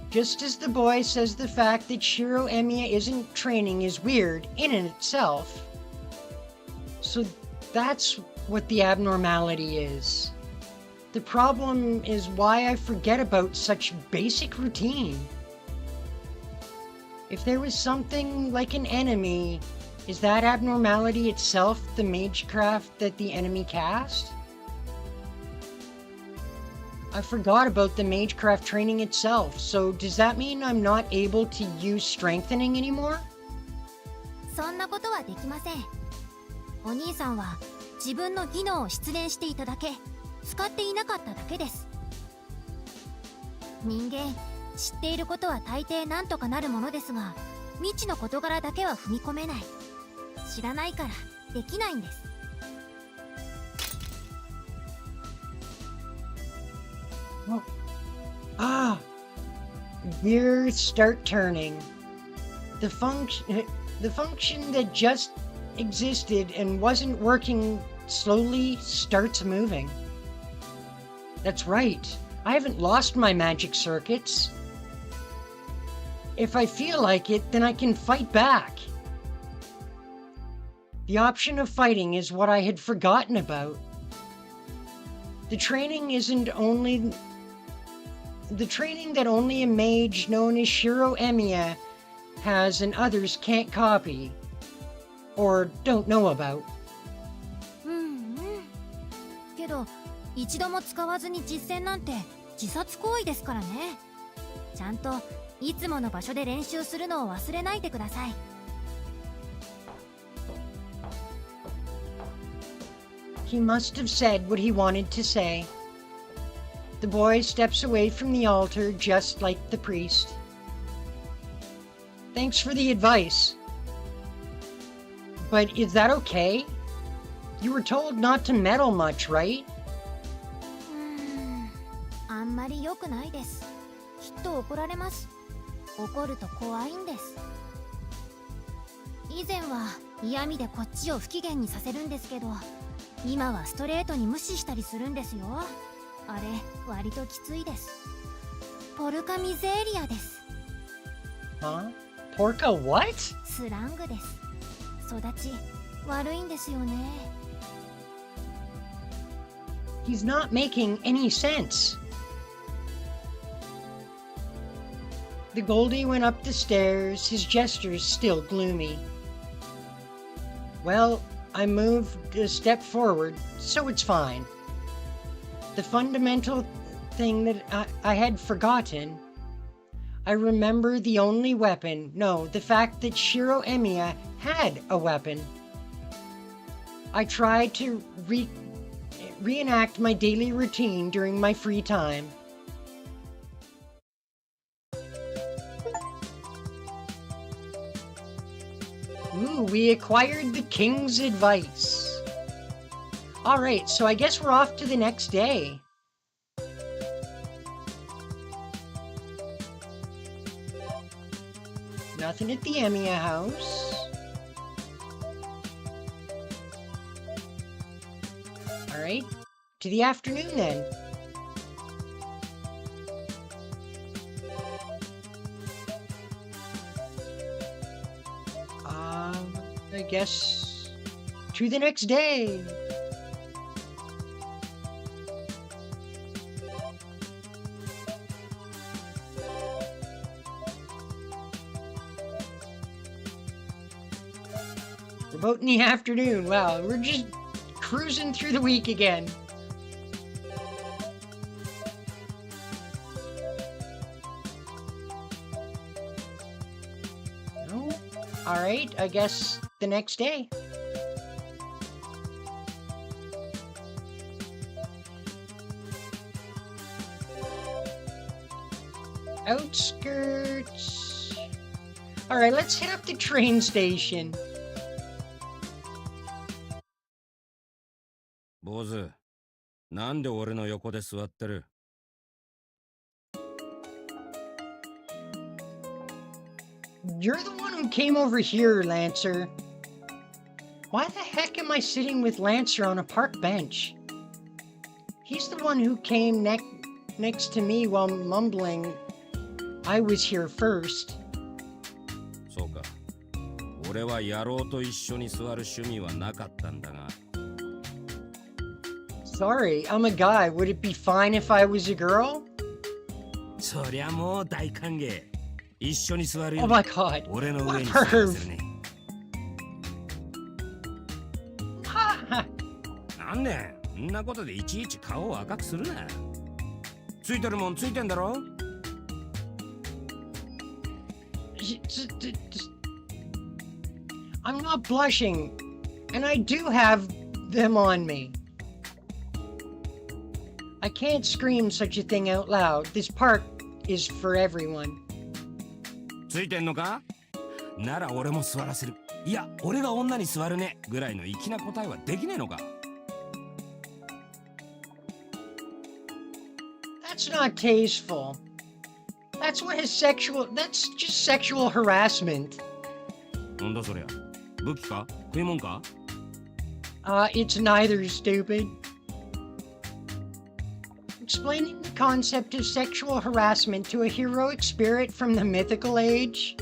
A: Just as the boy says the fact that Shiro Emiya isn't training is weird in and itself. So that's what the abnormality is. The problem is why I forget about such basic routine. If there was something like an enemy, is that abnormality itself the magecraft that the enemy cast? I forgot about the magecraft training itself, so does that mean I'm not able to use strengthening anymore?
C: そんなことはできません。お兄さんは自分の技能を失念していただけ、使っていなかっただけです。人間、知っていることは大抵なんとかなるものですが、未知の事柄だけは踏み込めない。知らないからできないんです。
A: Gears start turning. The function that just existed and wasn't working slowly starts moving. That's right. I haven't lost my magic circuits. If I feel like it, then I can fight back. The option of fighting is what I had forgotten about. The training that only a mage known as Shiro Emiya has and others can't copy or don't know about.
C: けど一度も使わずに実践なんて自殺行為ですからね。ちゃんといつもの場所で練習するのを忘れないでください。
A: He must have said what he wanted to say. The boy steps away from the altar just like the priest. Thanks for the advice. But is that okay? You were told not to meddle much, right?
C: あんまり良くないです。きっと怒られます。怒ると怖いんです。以前は嫌味でこっちを不機嫌にさせるんですけど、今はストレートに無視したりするんですよ。あれ、割ときついです。ポルカミゼーリアです。
A: Huh? Porca what?
C: スラングです。育ち悪いんですよね。
A: He's not making any sense. The Goldie went up the stairs, his gestures still gloomy. Well, I moved a step forward, so it's fine. The fundamental thing that I had forgotten. I remember the only weapon, no, the fact that Shiro Emiya had a weapon. I tried to reenact my daily routine during my free time. Ooh, we acquired the king's advice. Alright, so I guess we're off to the next day. Nothing at the Emiya house. Alright, to the afternoon then. I guess to the next day. vote in the afternoon. Wow, we're just cruising through the week again. No? Alright, I guess the next day. Outskirts. Alright, let's hit up the train station.
D: 坊主、なんで俺の横で座ってる?
A: You're the one who came over here, Lancer. Why the heck am I sitting with Lancer on a park bench? He's the one who came next to me while mumbling, I was here first.
D: そうか。俺は野郎と一緒に座る趣味はなかったんだが。
A: Sorry, I'm a guy. Would it be fine if I was a girl?
D: そりゃもう大歓迎。一緒に座るよ。
A: Oh my god.
D: 俺の
A: What
D: 上
A: a
D: に座らせ
A: perv.
D: るね。
A: Ha
D: なんで、んなことでいちいち顔を赤くするな。ついてるもんついてんだろ?
A: I'm not blushing, and I do have them on me. I can't scream such a thing out loud. This park is for everyone.
D: ついてんのか? なら俺も座らせる。いや、俺が女に座るねぐらいの粋な答えはできねえのか?
A: That's not tasteful. That's just sexual harassment.
D: なんだそりゃ。武器か? 食いもんか?
A: It's neither, stupid. Explaining the concept of sexual harassment to a heroic spirit from the mythical age?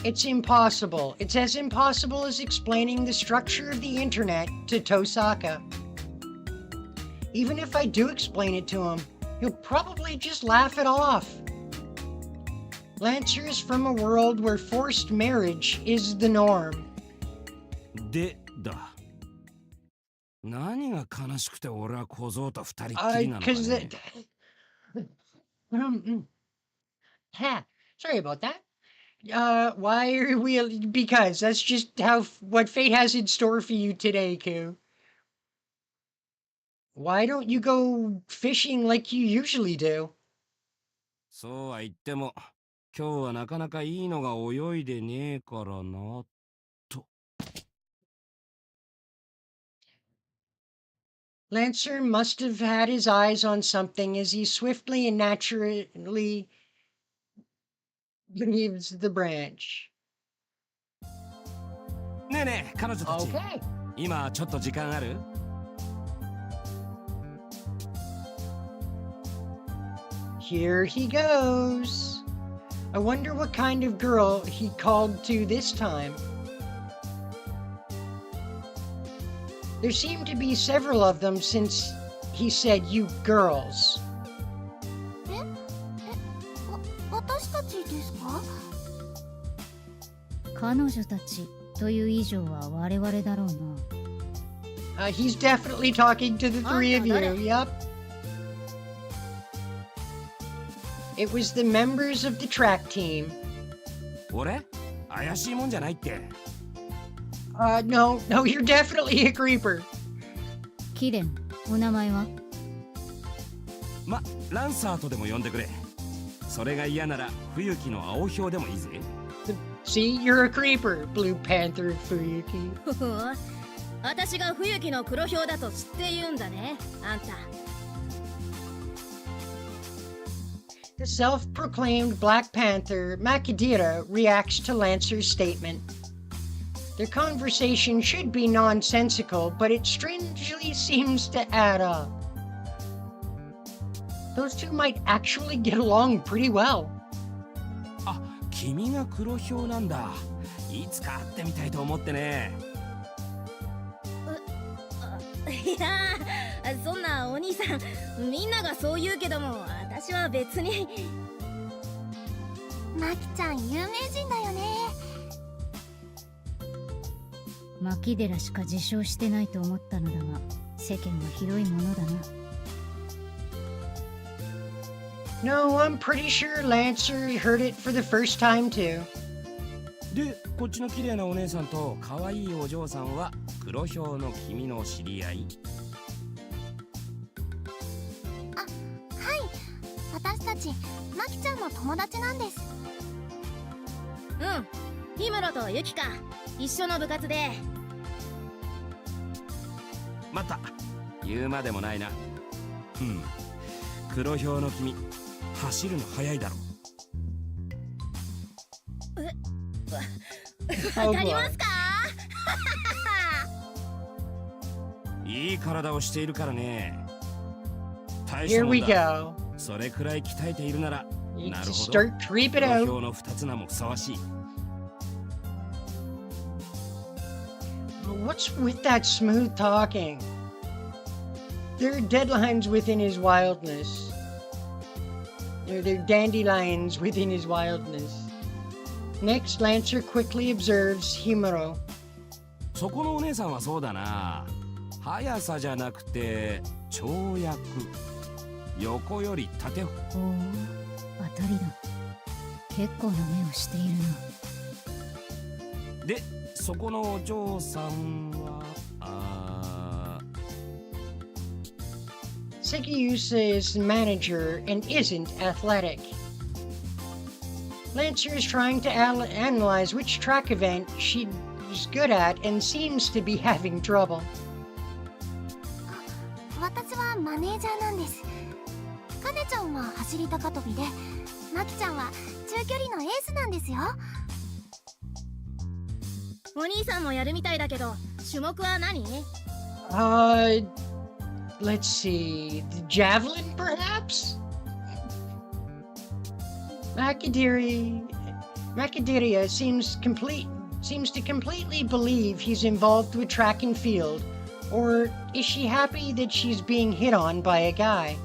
A: It's impossible. It's as impossible as explaining the structure of the internet to Tosaka. Even if I do explain it to him, he'll probably just laugh it off. Lancer is from a world where forced marriage is the norm.
D: でだ。何が悲しくて俺は小僧と二人っきりなのかね。
A: Sorry about that. Why are we? Because that's just what fate has in store for you today, Koo. Why don't you go fishing like you usually do?
D: そうは言っても、今日はなかなかいいのが泳いでねえからな、と。
A: Lancer must have had his eyes on something as he swiftly and naturally leaves the branch.
D: ねえねえ、彼女たち。
A: Okay.
D: 今ちょっと時間ある?
A: Here he goes. I wonder what kind of girl he called to this time. There seem to be several of them since he said you girls.
C: 私たちですか?
E: 彼女たちという以上は我々だろうな。
A: He's definitely talking to the three of you. Yep. It was the members of the track team.
D: 俺? 怪しいもんじゃないって。
A: No, you're definitely a creeper.
E: キレン、お名前は?
D: ま、ランサーとでも呼んでくれ。それが嫌なら、冬木の青ひょうでもいいぜ。
A: See, you're a creeper, Blue Panther Fuyuki.
B: 私が冬木の黒ひょうだと知って言うんだね、あんた。
A: The self-proclaimed Black Panther, Makadira, reacts to Lancer's statement. Their conversation should be nonsensical, but it strangely seems to add up. Those two might actually get along pretty well.
D: あ、君が黒ひょうなんだ。いつか会ってみたいと思ってね。
B: いやー、そんなお兄さん、みんながそう言うけども、私は別に。
C: マキちゃん有名人だよね。
E: 牧寺しか自称してないと思ったのだが、世間はひどいものだな。
A: No, I'm pretty sure Lancer heard it for the first time too.
D: で、こっちの綺麗なお姉さんと可愛いお嬢さんは黒ひょうの君の知り合い？
C: はい、私たちマキちゃんの友達なんです。
B: うん、氷室とユキか一緒の部活で。
D: また言うまでもないな。黒ひょうの君、走るの早いだろ。
B: わかりますか？
D: いい体をしているからね。大した
A: Here
D: も
A: we
D: んだ。
A: go.
D: それくらい鍛えているなら、
A: You
D: な
A: just
D: るほど。
A: start creeping
D: 黒ひ
A: out.
D: ょうの二つ名もふさわしい。
A: What's with that smooth talking? There are deadlines within his wildness. There are dandelions within his wildness. Next, Lancer quickly observes Himuro.
D: そこのお姉さんはそうだな。速さじゃなくて跳躍。横より縦。
E: おお、当たりだ。結構な目をしているな。
D: で、そこのお嬢さんは
A: Sekiyusa is the manager and isn't athletic. Lancer is trying to analyze which track event she's good at and seems to be having trouble.
C: 私はマネージャーなんです。カネちゃんは走り高跳びで、マキちゃんは中距離のエースなんですよ。
B: お兄さんもやるみたいだけど、種目は何？
A: Let's see. The javelin, perhaps? Macaderia seems to completely believe he's involved with track and field, or is she happy that she's being hit on by a guy?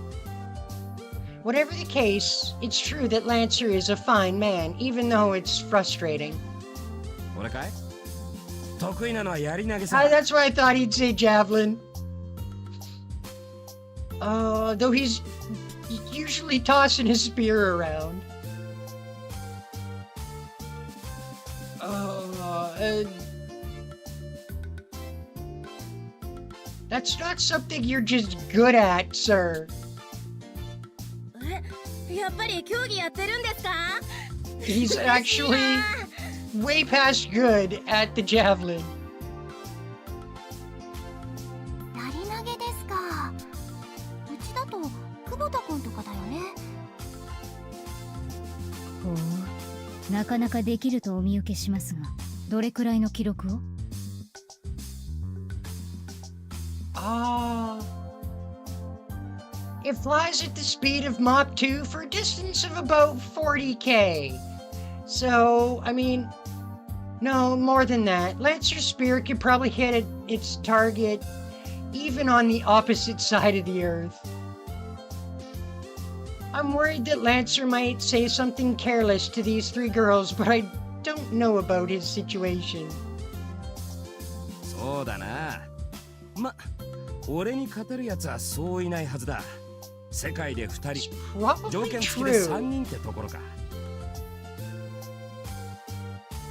A: Whatever the case, it's true that Lancer is a fine man, even though it's frustrating.
D: 俺かい？得意なのはやり投げさ。
A: That's why I thought he'd say javelin. Though he's usually tossing his spear around. That's not something you're just good at, sir.
B: やっぱり競技やってるんですか？
A: He's actually way past good at the javelin.
C: やり投げですか。うちだと久保田君とかだよね。
E: ほう、なかなかできるとお見受けしますが、どれくらいの記録を？It
A: flies at the speed of Mach 2 for a distance of about 40k. So, I mean, no, more than that. Lancer's spear could probably hit its target even on the opposite side of the Earth. I'm worried that Lancer might say something careless to these three girls, but I don't know about his situation.
D: そうだな。ま、俺に勝てるやつはそういないはずだ。世界で2人、条
A: Probably
D: 件付きで3
A: true.
D: 人ってところか。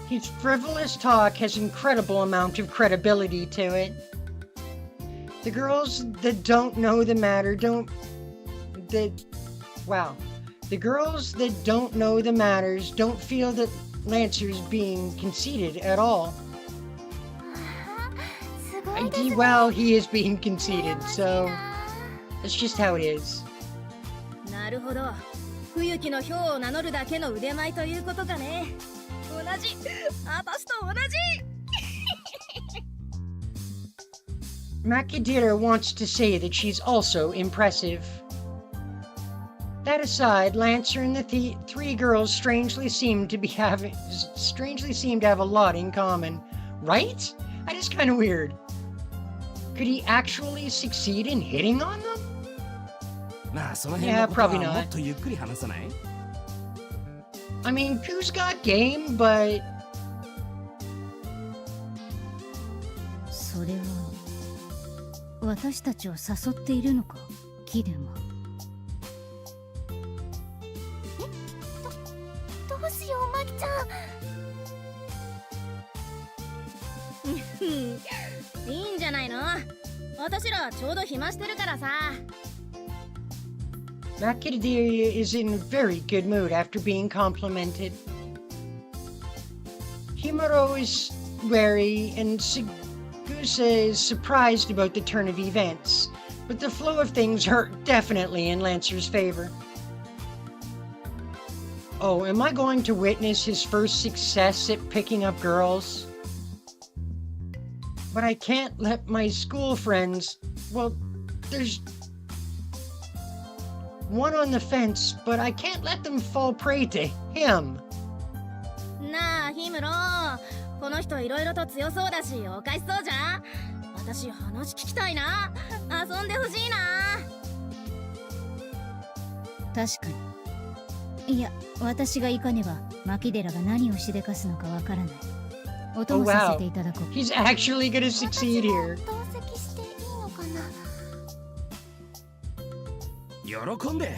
A: His frivolous talk has incredible amount of credibility to it. The girls that don't know the matter The girls that don't know the matters don't feel that Lancer's being conceited at all.
C: すごいですね。
A: Well, he is being conceited,
C: 羨ましい
A: so
C: な。
A: that's just how it is.
B: なるほど。冬木のヒョウを名乗るだけの腕前ということかね。同じ。私と同じ。
A: Macadira wants to say that she's also impressive. That aside, Lancer and the three girls strangely seem to have a lot in common, right? That is kind of weird. Could he actually succeed in hitting on them?
D: まあその辺のこと
A: probably
D: は
A: not.
D: もっとゆっくり話さない？
A: I mean, Koo's got game, but
E: 私たちを誘っているのか、キデンは。
C: どうしよう、マキちゃん。
B: いいんじゃないの。私らちょうど暇してるからさ。
A: Macadamia is in a very good mood after being complimented. Himuro is wary and Segusa is surprised about the turn of events, but the flow of things are definitely in Lancer's favor. Oh, am I going to witness his first success at picking up girls? But I can't let my school friends... Well, there's one on the fence, but I can't let them fall prey to him.
B: なあ、ヒムロ、この人いろいろと強そうだし、おかしそうじゃん。私話聞きたいな。遊んでほしいな。
E: 確かに。いや、私が行かねばマキデラが何をしでかすのかわからない。お供させていただこう。
A: He's actually gonna succeed here.
C: 同席していいのかな。
D: 喜んで。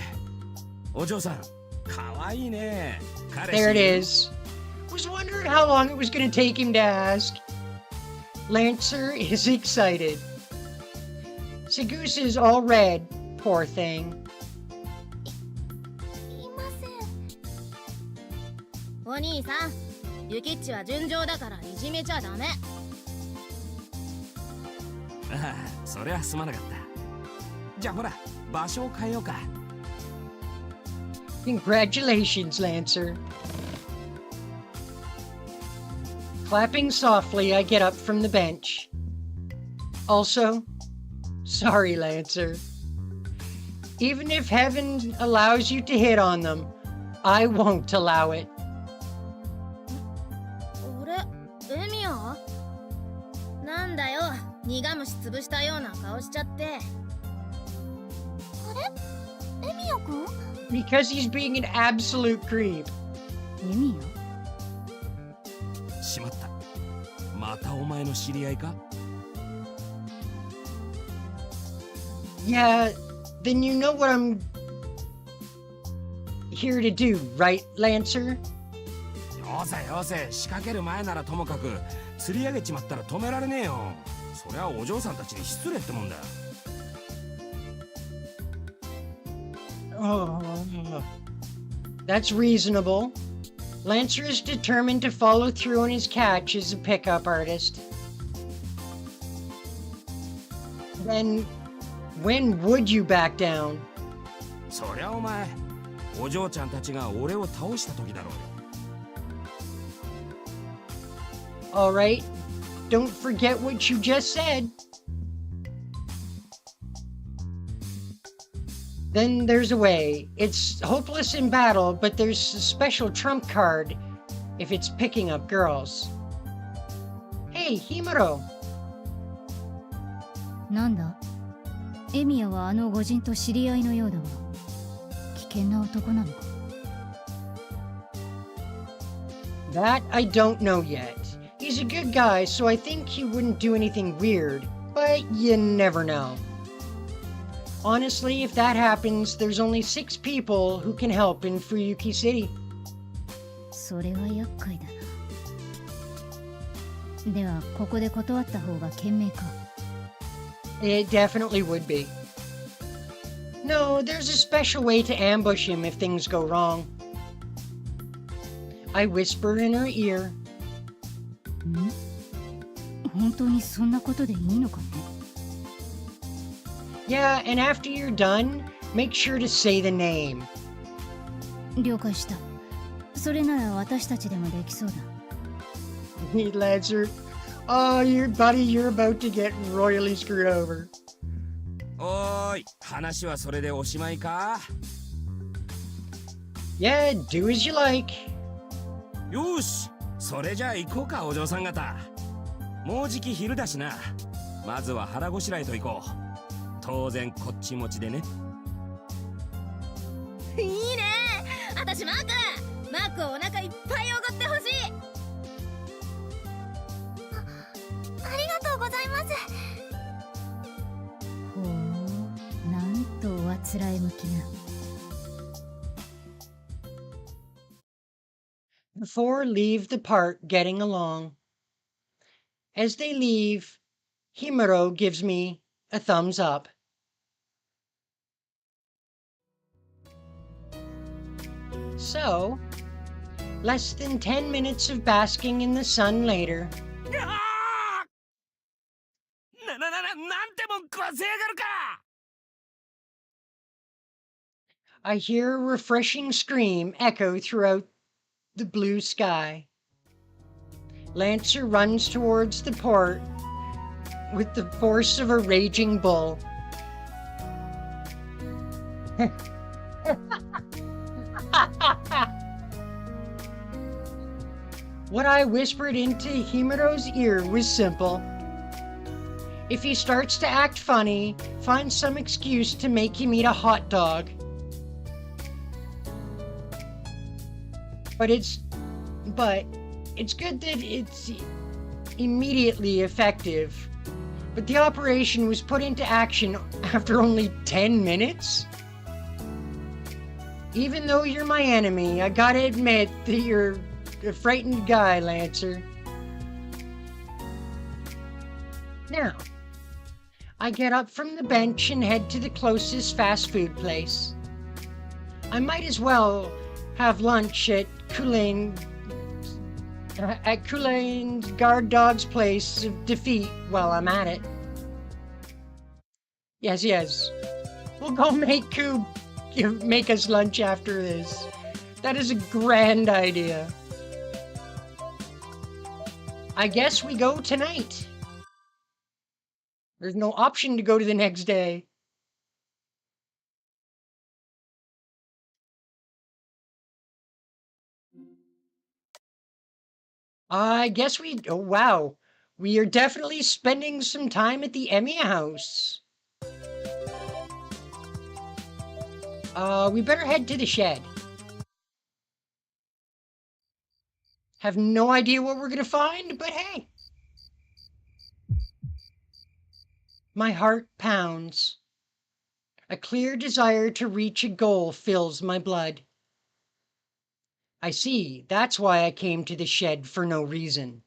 D: お嬢さん、かわいいね。
A: There it is. Was wondering how long it was gonna take him to ask. Lancer is excited. Segusa is all red, poor thing.
C: いません。
B: お兄さん、ユキッチは純情だからいじめちゃダメ。
D: ああ、それはすまなかった。じゃあほら、場所を変えようか。
A: Congratulations, Lancer. Clapping softly, I get up from the bench. Also, sorry, Lancer. Even if heaven allows you to hit on them, I won't allow it.
B: 俺、エミヤ？なんだよ、苦虫潰したような顔しちゃって。
C: エミヤくん？
A: Because he's being an absolute creep.
E: エミヤ？
D: しまった。またお前の知り合いか？
A: Yeah, then you know what I'm here to do, right, Lancer?
D: よせよせ、仕掛ける前ならともかく釣り上げちまったら止められねえよ。そりゃお嬢さんたちに失礼ってもんだ。
A: Oh, that's reasonable. Lancer is determined to follow through on his catch as a pickup artist. Then, when would you back down?
D: そりゃお前、お嬢ちゃんたちが俺を倒した時だろうよ。
A: All right, don't forget what you just said. Then there's a way. It's hopeless in battle, but there's a special trump card if it's picking up girls. Hey, Himuro.
E: なんだ？エミヤはあの御人と知り合いのようだが、危険な男なのか？
A: That I don't know yet. He's a good guy, so I think he wouldn't do anything weird, but you never know. Honestly, if that happens, there's only 6 people who can help in Fuyuki City.
E: それは厄介だな。では、ここで断った方が賢明か。
A: It definitely would be. No, there's a special way to ambush him if things go wrong. I whisper in her ear.
E: ん？本当にそんなことでいいのかね？
A: Yeah, and after you're done, make sure to say the name.
E: 了解した。それなら私たちでもできそうだ。
A: Lancer. Oh, buddy, you're about to get royally screwed over.
D: おーい、話はそれでおしまいか？
A: Yeah, do as you like.
D: よし、それじゃあ行こうか、お嬢さん方。もうじき昼だしな。まずは腹ごしらえと行こう。当然こっち持ちでね。
B: いいね。私マークをお腹いっぱいおごってほしい。
C: ありがとうございます。
E: つらい向きな。
A: The four leave the park getting along. As they leave, Himuro gives me a thumbs up. So, less than 10 minutes of basking in the sun later,
D: なんてもん食わせやがるか。
A: I hear a refreshing scream echo throughout the blue sky. Lancer runs towards the port with the force of a raging bull. What I whispered into Himuro's ear was simple. If he starts to act funny, find some excuse to make him eat a hot dog. But it's good that it's immediately effective. But the operation was put into action after only 10 minutes? Even though you're my enemy, I gotta admit that you're a frightened guy, Lancer. Now, I get up from the bench and head to the closest fast food place. I might as well have lunch at Kulain's guard dog's place of defeat while I'm at it. Yes. We'll go make Koob make us lunch after this. That is a grand idea. I guess we go tonight. There's no option to go to the next day. I guess oh wow. We are definitely spending some time at the Emiya house. We better head to the shed. Have no idea what we're gonna find, but hey. My heart pounds. A clear desire to reach a goal fills my blood. I see, that's why I came to the shed for no reason.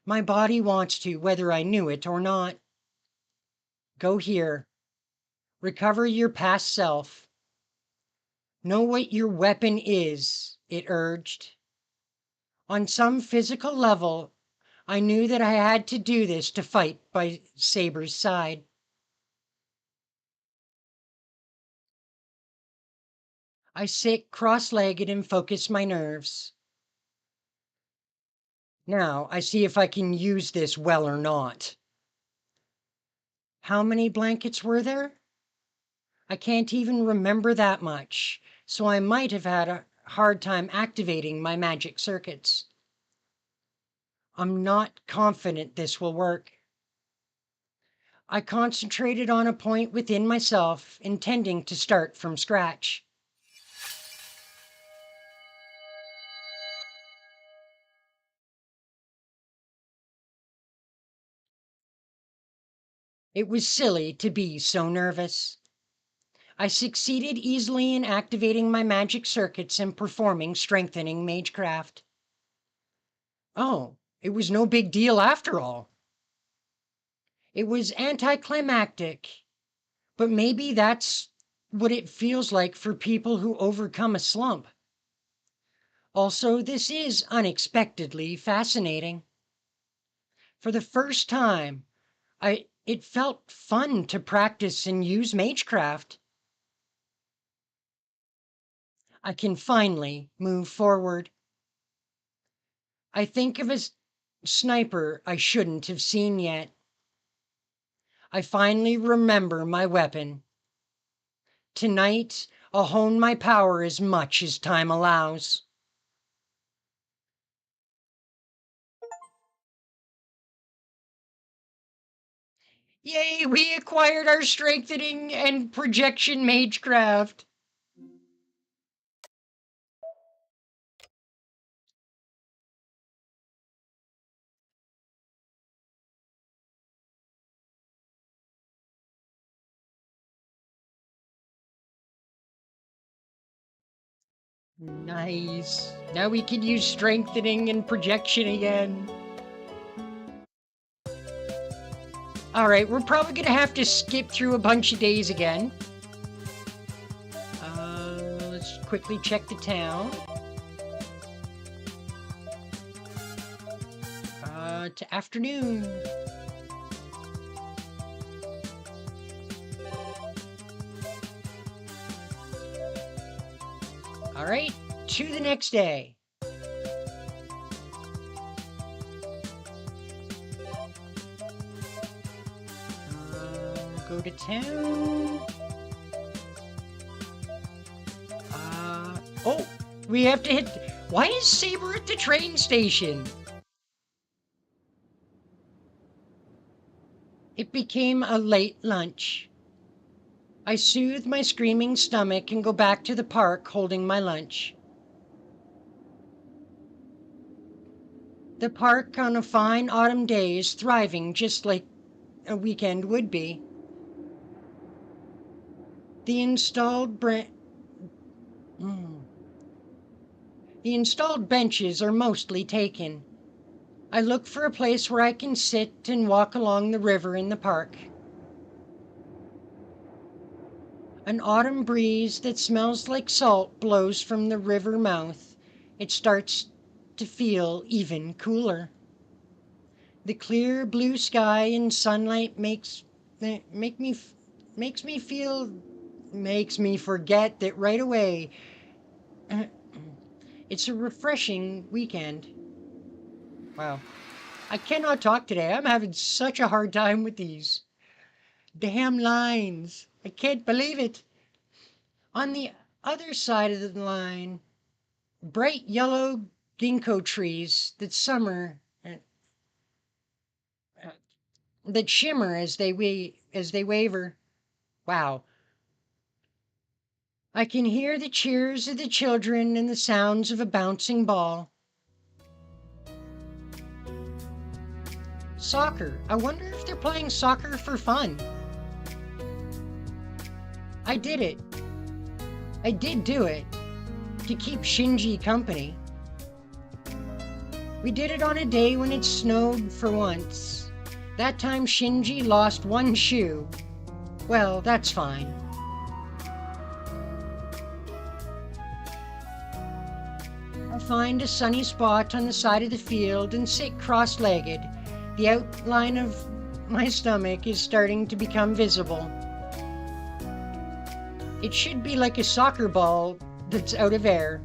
A: My body wants to, whether I knew it or not. Go here. Recover your past self. Know what your weapon is, it urged. On some physical level, I knew that I had to do this to fight by Saber's side. I sit cross-legged and focus my nerves. Now, I see if I can use this well or not. How many blankets were there? I can't even remember that much, so I might have had a hard time activating my magic circuits. I'm not confident this will work. I concentrated on a point within myself, intending to start from scratch. It was silly to be so nervous. I succeeded easily in activating my magic circuits and performing strengthening magecraft. Oh, it was no big deal after all. It was anticlimactic, but maybe that's what it feels like for people who overcome a slump. Also, this is unexpectedly fascinating. For the first time, it felt fun to practice and use magecraft. I can finally move forward. I think of a sniper I shouldn't have seen yet. I finally remember my weapon. Tonight, I'll hone my power as much as time allows. Yay, we acquired our strengthening and projection magecraft. Nice. Now we can use strengthening and projection again. Alright, we're probably gonna have to skip through a bunch of days again. Let's quickly check the town. To afternoon. Alright, to the next day. Go to town. Oh, we have to hit... Why is Saber at the train station? It became a late lunch. I soothe my screaming stomach and go back to the park holding my lunch. The park on a fine autumn day is thriving just like a weekend would be. The installed benches are mostly taken. I look for a place where I can sit and walk along the river in the park. An autumn breeze that smells like salt blows from the river mouth. It starts to feel even cooler. The clear blue sky and sunlight makes me forget that right away. It's a refreshing weekend. Wow. I cannot talk today. I'm having such a hard time with these damn lines. I can't believe it. On the other side of the line, bright yellow ginkgo trees that shimmer as they waver. Wow. I can hear the cheers of the children and the sounds of a bouncing ball. Soccer. I wonder if they're playing soccer for fun. I did it. I did do it. To keep Shinji company. We did it on a day when it snowed for once. That time Shinji lost one shoe. Well, that's fine. I find a sunny spot on the side of the field and sit cross-legged. The outline of my stomach is starting to become visible. It should be like a soccer ball that's out of air.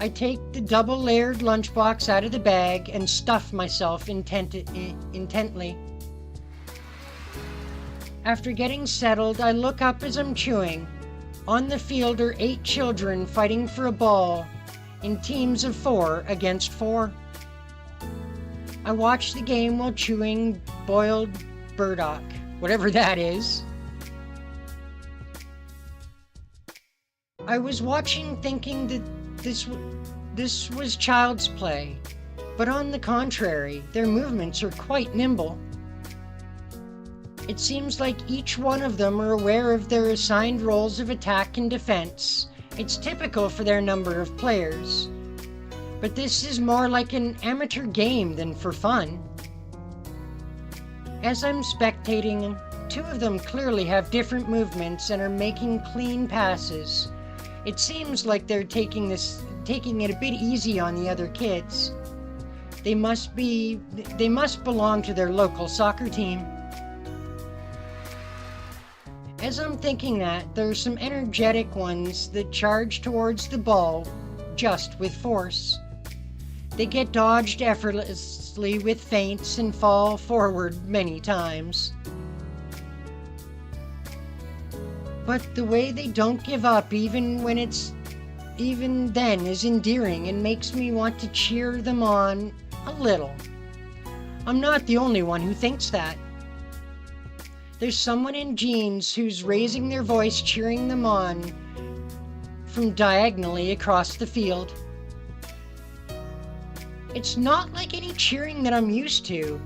A: I take the double-layered lunchbox out of the bag and stuff myself intently. After getting settled, I look up as I'm chewing. On the field are 8 children fighting for a ball in teams of 4 against 4. I watch the game while chewing boiled burdock, whatever that is. I was watching thinking that this was child's play, but on the contrary, their movements are quite nimble. It seems like each one of them are aware of their assigned roles of attack and defense. It's typical for their number of players. But this is more like an amateur game than for fun. As I'm spectating, 2 of them clearly have different movements and are making clean passes. It seems like they're taking it a bit easy on the other kids. They must belong to their local soccer team. As I'm thinking that, there are some energetic ones that charge towards the ball just with force. They get dodged effortlessly with feints and fall forward many times. But the way they don't give up even then is endearing and makes me want to cheer them on a little. I'm not the only one who thinks that. There's someone in jeans who's raising their voice cheering them on from diagonally across the field. It's not like any cheering that I'm used to,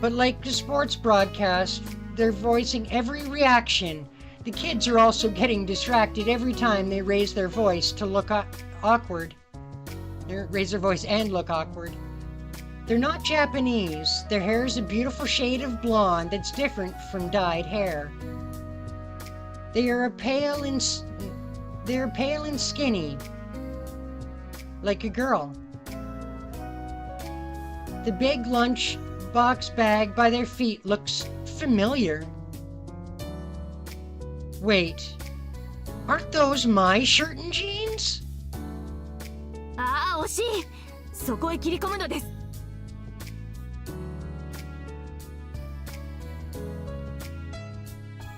A: but like the sports broadcast, they're voicing every reaction. The kids are also getting distracted every time they raise their voice to look awkward. They raise their voice and look awkward. They're not Japanese. Their hair is a beautiful shade of blonde that's different from dyed hair. They're pale and skinny, like a girl. The big lunch box bag by their feet looks familiar. Wait, aren't those my shirt and jeans?
B: ああ、惜しい。そこへ切り込むのです。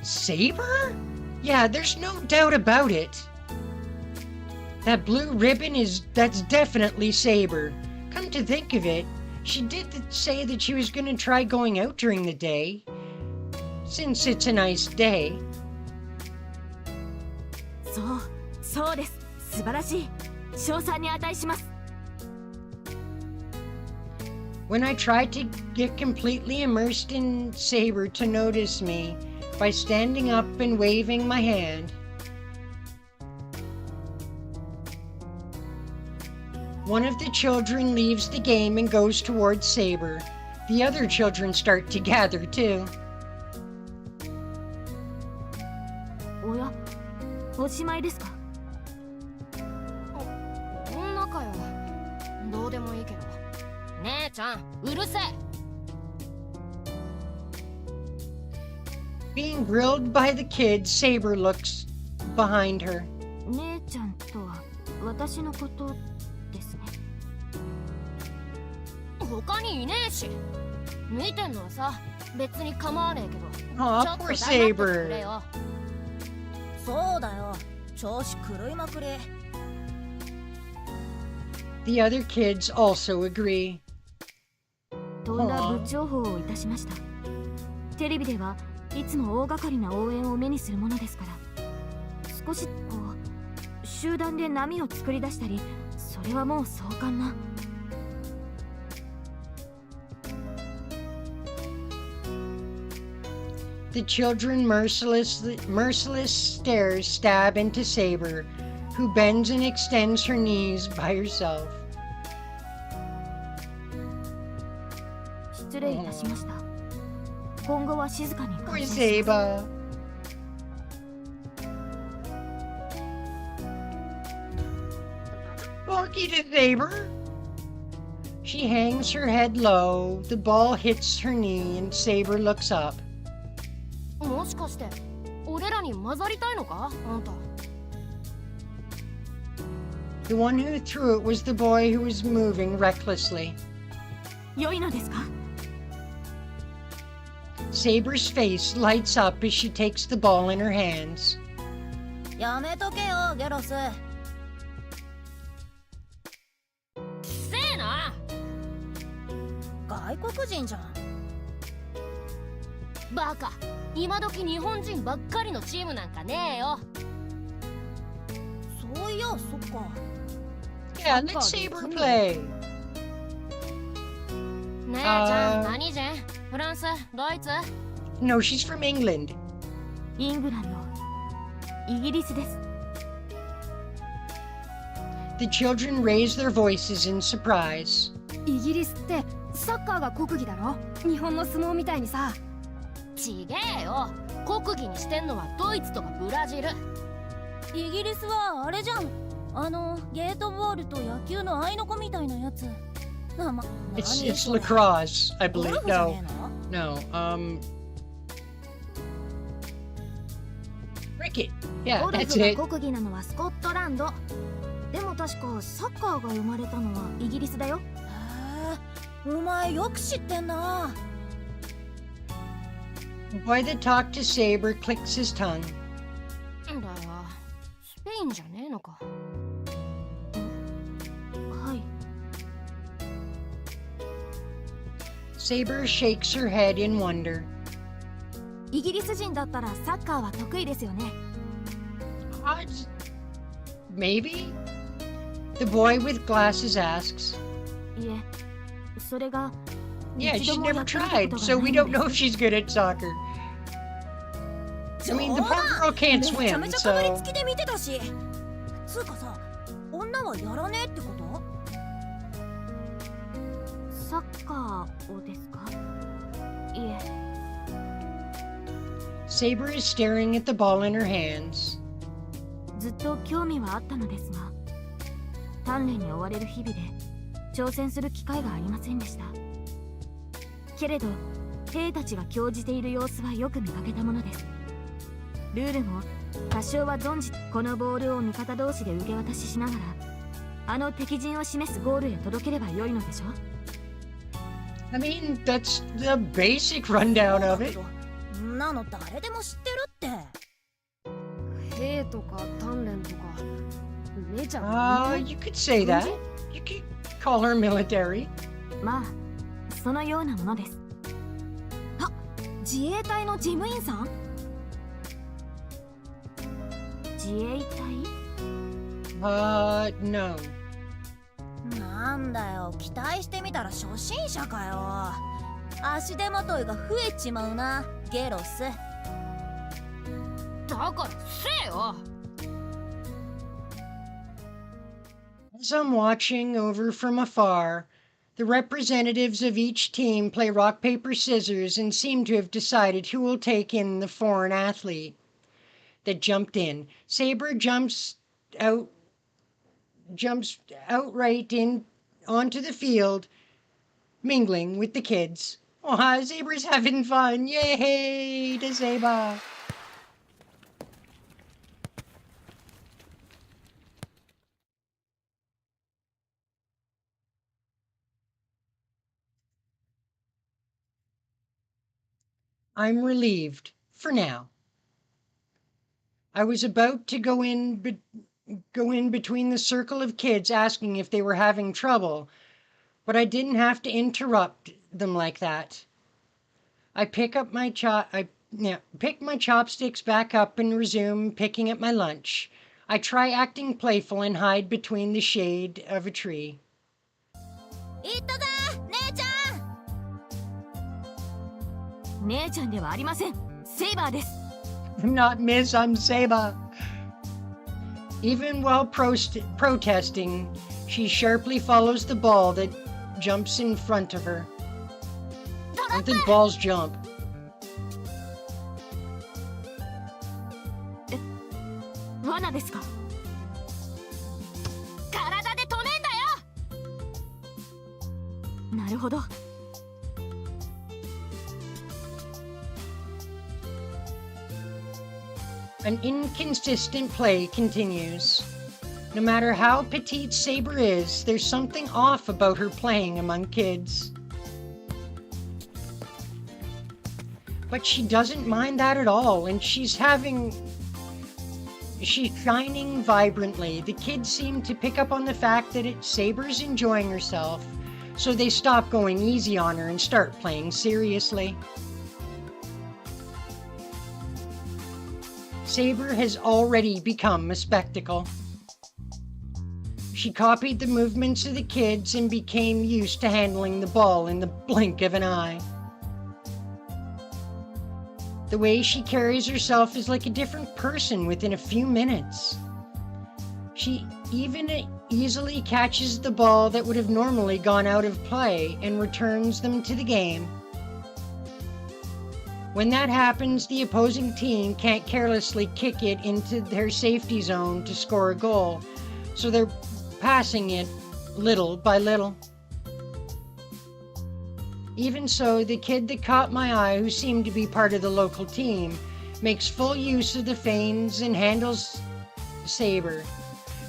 A: Saber? Yeah, there's no doubt about it. That blue ribbon that's definitely Saber. Come to think of it, she did say that she was gonna try going out during the day, since it's a nice day.
B: そうです。素晴らしい。賞賛に値します。
A: When I tried to get completely immersed in Saber to notice me by standing up and waving my hand, one of the children leaves the game and goes towards Saber. The other children start to gather too.
B: おや、おしまいですか。
C: 仲よ。どうでもいいけど。姉ちゃん、うるせえ。
A: Being grilled by the kids, Saber looks behind her.
B: 姉ちゃんとは私のことですね。
C: 他にいねえし。見てんのはさ、別に構わねえけど。
A: Aw,
C: ちょっと
A: poor
C: 黙っててく
A: Saber.
C: れよ。
F: そうだよ。調子狂いまくり。
A: The other kids also agree.
B: とんだ部長報をいたしました。テレビではいつも大掛かりな応援を目にするものですから、少しこう集団で波を作り出したり、それはもう壮観な。
A: The children merciless stares stab into Saber, who bends and extends her knees by herself.
B: 失礼いたしました。今後は静かに
A: Poor Saber. Lucky to Saber. She hangs her head low. The ball hits her knee, and Saber looks up.
C: もしかして俺らに混ざりたいのかあんた。
A: The one who threw it was the boy who was moving recklessly.
B: 良いのですか。
A: Saber's face lights up as she takes the ball in her hands.
F: やめとけよ、ゲロス。
C: せえな。
F: 外国人じゃん。
C: バカ。今時日本人ばっかりのチームなんかねえよ。
F: そういや、そっか。
A: Yeah, let Saber play.
C: 姉ちゃん、何人？フランス、ドイツ？
A: No, she's from England.
B: イングランド、イギリスです。
A: The children raise their voices in surprise.
B: イギリスってサッカーが国技だろ。日本の相撲みたいにさ。
C: ちげえよ。国技にしてんのはドイツとかブラジル。
F: イギリスはあれじゃん。ゲートボールと野球の合いの子みたいなやつ。
A: It's lacrosse, I
F: ゴル
A: believe.
F: フじゃね
A: No,
F: えの？
A: cricket. Yeah,
B: ゴル
A: that's
B: フ
A: it.
B: が国技なのはスコットランド。でも確かサッカーが生まれたのはイギリスだよ。
F: へえ、お前よく知ってんな。
A: The boy that talked to Saber clicks his tongue.
C: んだよ。スペインじゃねえのか。
B: はい。
A: Saber shakes her head in wonder.
B: イギリス人だったらサッカーは得意ですよね。
A: Maybe? The boy with glasses asks.
B: いえ、それが
A: Yeah,
B: 一
A: she's
B: 度もや
A: never
B: ってみた
A: tried,
B: こと
A: so
B: がな
A: we
B: いの
A: don't
B: で
A: know if she's good at soccer. I mean, the poor girl can't
F: めちゃ
A: swim,
F: めちゃかぶり
A: so...
F: つきで見てたし。つうかさ、女はやらねえってこと？
C: サッカーをですか？いえ。
A: Saber is staring at the ball in her hands.
C: ずっと興味はあったのですが、鍛錬に追われる日々で挑戦する機会がありませんでした。けれど兵たちが興じている様子はよく見かけたものです。ルールも多少は存じ、このボールを味方同士で受け渡ししながらあの敵陣を示すゴールへ届ければよいのでしょう。
A: I mean, that's the basic rundown of it.
F: んなの誰でも知ってるって。
G: 兵とか鍛錬とか姉ちゃん
A: You could say that. You could call her military.
C: まあそのようなものです。あ、自衛隊の事務員さん？自衛隊？
A: No.
F: なんだよ、期待してみたら初心者かよ。足手まといが増えちまうな、ゲロス。
G: だからせえよ。
A: As I'm watching over from afar, the representatives of each team play rock, paper, scissors and seem to have decided who will take in the foreign athlete that jumped in. Saber jumps outright in onto the field, mingling with the kids. Oh, Saber's having fun. Yay to Saber. I'm relieved, for now. I was about to go in between the circle of kids asking if they were having trouble, but I didn't have to interrupt them like that. I pick my chopsticks back up and resume picking at my lunch. I try acting playful and hide between the shade of a tree.
F: 行ったぜ、姉ちゃん。
C: 姉ちゃんではありません。セイバーです。
A: I'm not Miss, I'm Saber. Even while protesting, she sharply follows the ball that jumps in front of her. I don't think balls jump.
C: 罠ですか？体で止めんだよ。なるほど。
A: An inconsistent play continues. No matter how petite Saber is, there's something off about her playing among kids. But she doesn't mind that at all, and she's shining vibrantly. The kids seem to pick up on the fact that Saber's enjoying herself, so they stop going easy on her and start playing seriously. Saber has already become a spectacle. She copied the movements of the kids and became used to handling the ball in the blink of an eye. The way she carries herself is like a different person within a few minutes. She even easily catches the ball that would have normally gone out of play and returns them to the game. When that happens, the opposing team can't carelessly kick it into their safety zone to score a goal, so they're passing it little by little. Even so, the kid that caught my eye, who seemed to be part of the local team, makes full use of the feigns and handles Saber,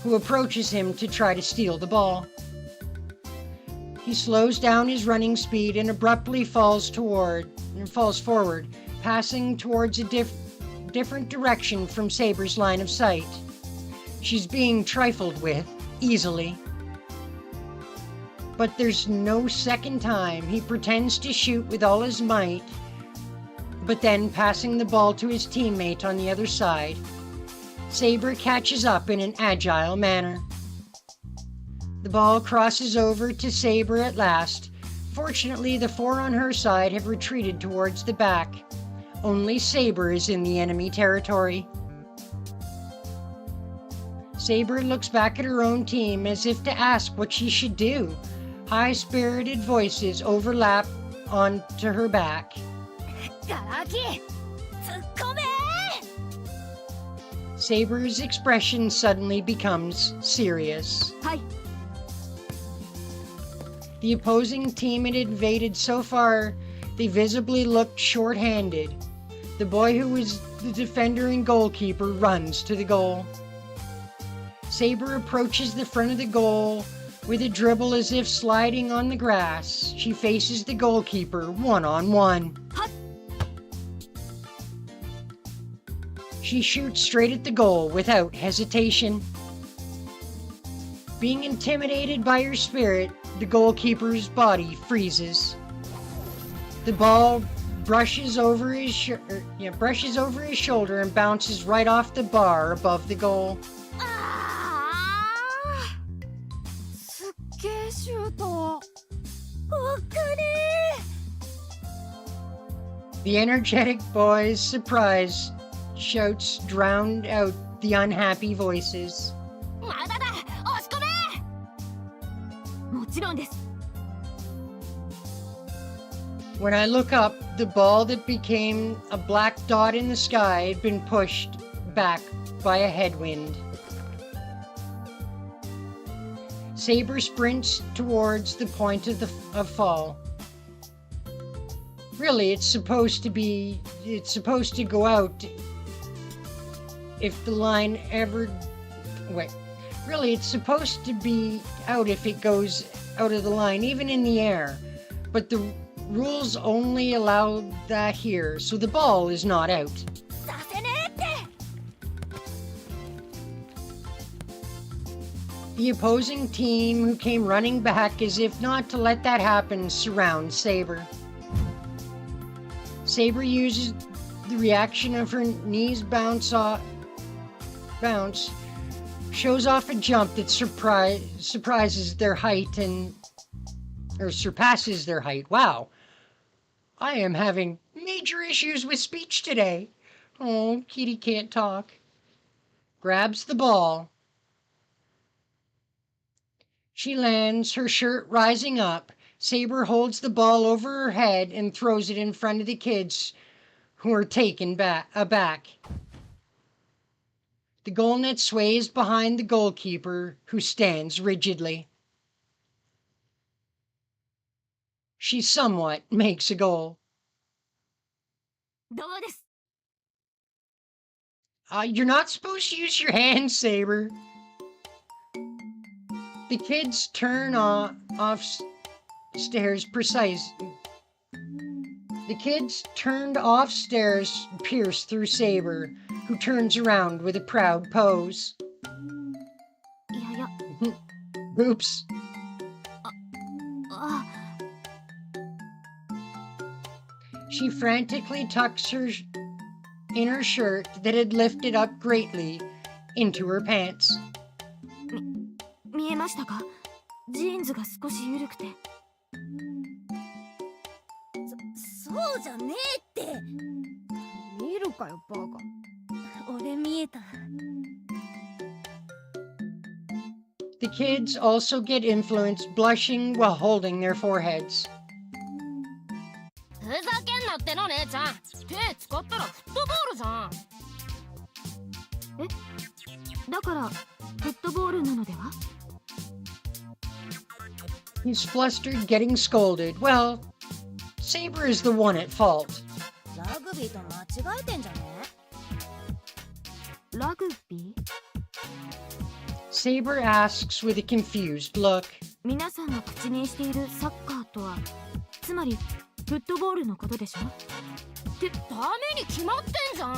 A: who approaches him to try to steal the ball. He slows down his running speed and abruptly falls forward, passing towards a different direction from Saber's line of sight. She's being trifled with, easily. But there's no second time. He pretends to shoot with all his might, but then passing the ball to his teammate on the other side, Saber catches up in an agile manner. The ball crosses over to Saber at last. Fortunately, the four on her side have retreated towards the back. Only Saber is in the enemy territory. Saber looks back at her own team as if to ask what she should do. High-spirited voices overlap onto her back.
F: ガラキ突っ込め
A: Saber's expression suddenly becomes serious.
B: はい
A: The opposing team had invaded so far, they visibly looked short-handed. The boy who was the defender and goalkeeper runs to the goal. Saber approaches the front of the goal with a dribble as if sliding on the grass. She faces the goalkeeper one-on-one. She shoots straight at the goal without hesitation. Being intimidated by her spirit, the goalkeeper's body freezes. The ball brushes over his shoulder and bounces right off the bar above the goal.
F: あーすっげえシュートおっかね
A: The energetic boy's surprise shouts drowned out the unhappy voices.
F: ーまだだ押し込め
B: もちろんです
A: When I look up, the ball that became a black dot in the sky had been pushed back by a headwind. Saber sprints towards the point of fall. Really, it's supposed to go out if the line ever... Wait. Really, it's supposed to be out if it goes out of the line, even in the air. But the rules only allow that here, so the ball is not out.
F: させねえって
A: The opposing team, who came running back as if not to let that happen, surrounds Saber. Saber uses the reaction of her knees shows off a jump that surprises their height or surpasses their height. Wow. I am having major issues with speech today. Oh, Kitty can't talk. Grabs the ball. She lands, her shirt rising up. Saber holds the ball over her head and throws it in front of the kids, who are taken aback. The goal net sways behind the goalkeeper, who stands rigidly. She somewhat makes a goal.
B: どうです
A: You're not supposed to use your hands, Saber. The kids turn off stairs The kids turned off stairs pierce through Saber, who turns around with a proud pose.
B: いやいや
A: Oops.
B: あ
A: She frantically tucks her inner shirt that had lifted up greatly into her pants.
B: 見えましたかジーンズが少し緩くて
F: そうじゃねえって
G: 見るかよバカ
F: 俺見えた
A: The kids also get influenced, blushing while holding their foreheads.
F: ふざけんなっての姉ちゃん手使ったらフットボールじゃん
B: だからフットボールなのでは
A: He's flustered, getting scolded. Well, Saber is the one at fault.
F: ラグビーと間違えてんじゃね
B: ラグビー
A: Saber asks with a confused look.
B: 皆さんが口にしているサッカーとはつまりフットボールのことでしょ
F: ってダメに決まってんじゃん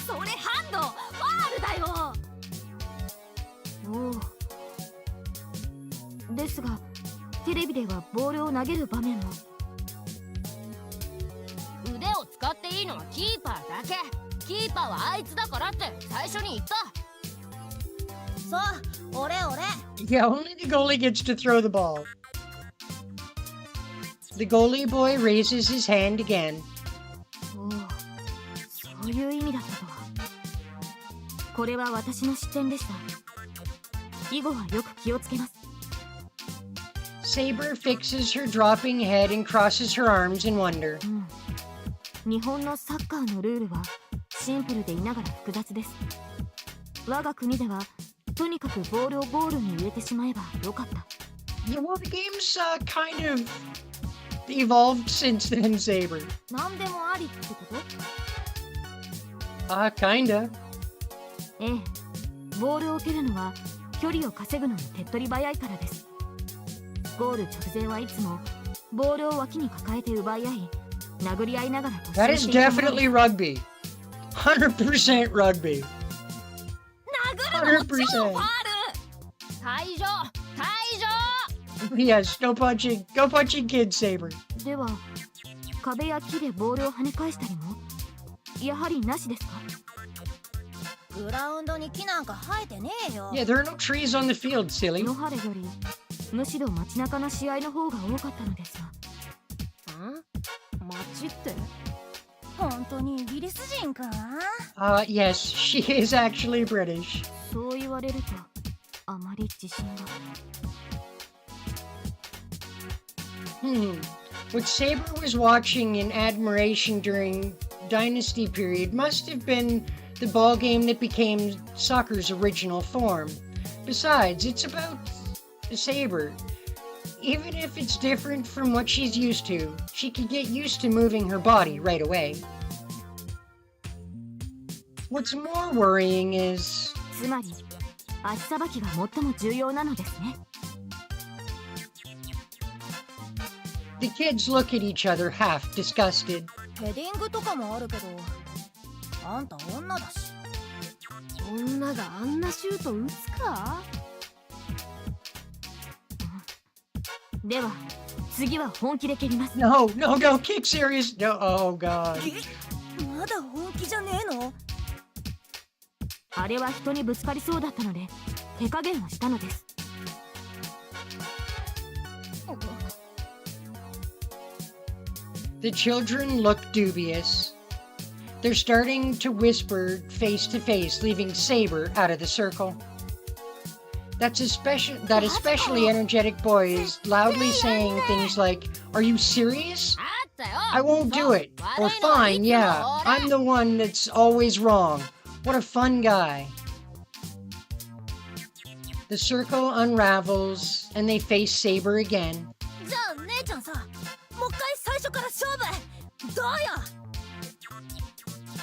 F: それハンドファールだよ
B: おおですがテレビではボールを投げる場面も
F: 腕を使っていいのはキーパーだけキーパーはあいつだからって最初に言ったそう俺
A: Yeah, only the goalie gets to throw the ball. The goalie boy raises his hand again.
B: おお
E: そういう意味だったとは。これは私の失点でした。以後はよく気をつけます。
A: Saber fixes her dropping head and crosses her arms in wonder.
E: 日本のサッカーのルールはシンプルでいながら複雑です。我が国ではとにかくボールをゴールに入れてしまえばよかった。
A: Yeah, well, the game's kind of evolved since then, Saber.
C: 何でもありってこと？
A: Kinda.
E: ええ、ボールを蹴るのは距離を稼ぐのに手っ取り早いからです。ゴール直前はいつもボールを脇に抱えて奪い合い、殴り合いながら突
A: That
E: 進
A: is
E: していくもの
A: definitely rugby. 100% rugby.
C: 殴るのも超ファール！
A: 100%.
C: 退場！退場！
A: Yes, no punching. Go punching kids, Saber.
E: では壁や木でボールを跳ね返したりもやはりなしですか？
F: グラウンドに木なんか生えてねえよ。
A: Yeah, there are no trees on the field, silly.
E: 野原よりむしろ街中の試合の方が多かったのですが。
G: 街って？
F: 本当にイギリス人か？
A: Yes, she is actually British.
E: そう言われるとあまり自信が。
A: What Saber was watching in admiration during Dynasty period must have been the ball game that became soccer's original form. Besides, it's about Saber. Even if it's different from what she's used to, she can get used to moving her body right away. What's more worrying is...
E: つまり足さばきが最も重要なのですね。
A: The kids look at each other half disgusted.
F: ヘディングとかもあるけど、あんた女だし。
G: 女があんなシュート打つか？
E: では次は本気で蹴ります。
A: No, kick serious. No, oh god.
F: まだ本気じゃねえの？
E: あれは人にぶつかりそうだったので手加減をしたのです。
A: The children look dubious. They're starting to whisper face to face, leaving Saber out of the circle. That especially energetic boy is loudly saying things like, "Are you serious? I won't do it." Or "Fine, yeah, I'm the one that's always wrong." What a fun guy. The circle unravels and they face Saber again.
F: じゃあ姉ちゃんさ、もう一回最初から勝負。どうよ？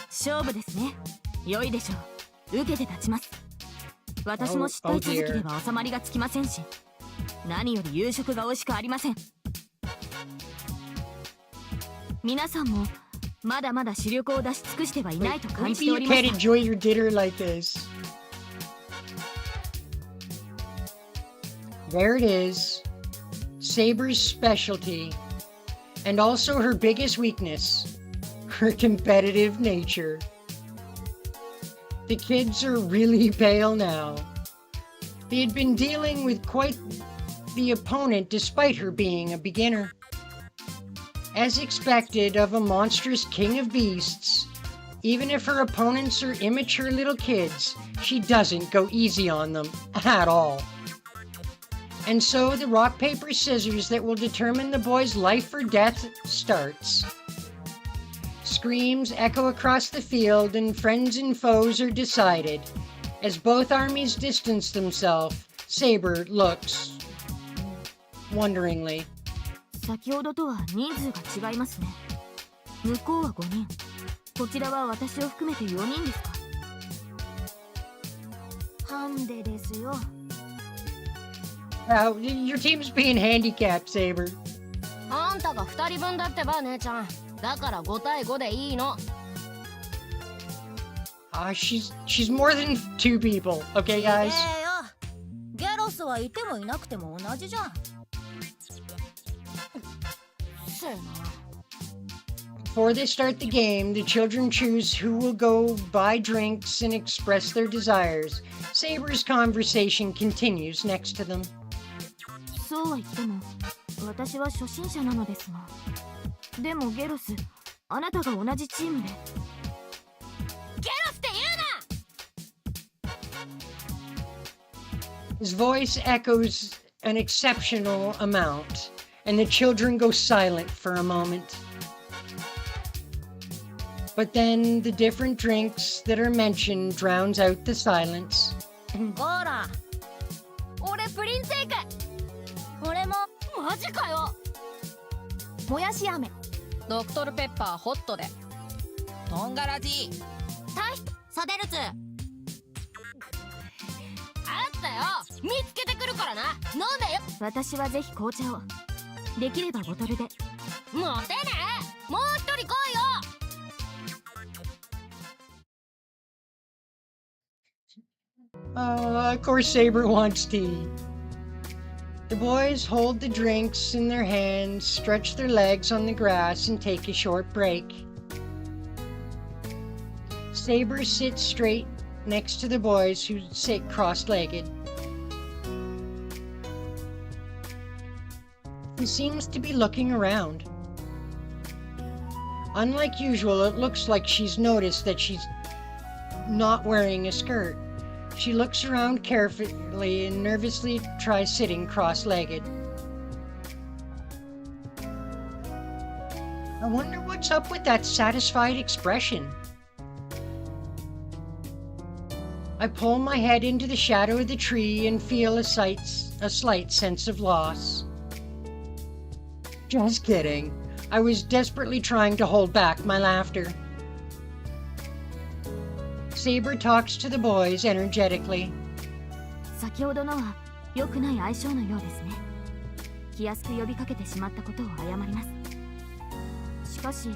E: 勝負ですね。良いでしょう。受けて立ちます。私も失敗続きでは収まりがつきませんし、何より夕食が美味しくありません。皆さんもまだまだ視力を出し尽くしてはいないと感じておりま
A: Maybe you
E: す。
A: can't enjoy your dinner like this. There it is. Saber's specialty. And also her biggest weakness. Her competitive nature. The kids are really pale now. They had been dealing with quite the opponent despite her being a beginner. As expected of a monstrous king of beasts, even if her opponents are immature little kids, she doesn't go easy on them at all. And so the rock, paper, scissors that will determine the boy's life or death starts. Screams echo across the field and friends and foes are decided. As both armies distance themselves, Saber looks wonderingly.
E: 先ほどとは人数が違いますね。向こうは5人、こちらは私を含めて4人ですか。
C: ハンデですよ。
A: Your team's being handicapped, Saber.
G: あんたが2人分だってば姉ちゃん。だから5対5でいいの。
A: She's more than two people, okay, guys?
F: ゲロスはいてもいなくても同じじゃん。
G: せやな。
A: Before they start the game, the children choose who will go buy drinks and express their desires. Saber's conversation continues next to them.
E: そうは言っても私は初心者なのですが。でもゲロス、あなたが同じチームで。
A: His voice echoes an exceptional amount, and the children go silent for a moment. But then the different drinks that are mentioned drowns out the silence.
F: ほら
E: 俺プリンセーク。
F: 俺も
E: マジかよ。もやし飴。
H: ドクトルペッパーホットで。とんがらじ。
F: サデルツ。
H: あったよ。見つけてくるからな。飲めよ。
E: 私はぜひ紅茶を。できればボトルで。
H: もてねえ。もう一人来いよ。
A: Of course Saber wants tea. The boys hold the drinks in their hands, stretch their legs on the grass, and take a short break. Saber sits straight next to the boys who sit cross-legged. He seems to be looking around. Unlike usual, it looks like she's noticed that she's not wearing a skirt. She looks around carefully and nervously tries sitting cross-legged. I wonder what's up with that satisfied expression. I pull my head into the shadow of the tree and feel a slight sense of loss. Just kidding. I was desperately trying to hold back my laughter. Saber talks to the boys energetically.
E: 先ほどのは良くない相性のようですね。気安く呼びかけてしまったことを謝ります。しかし、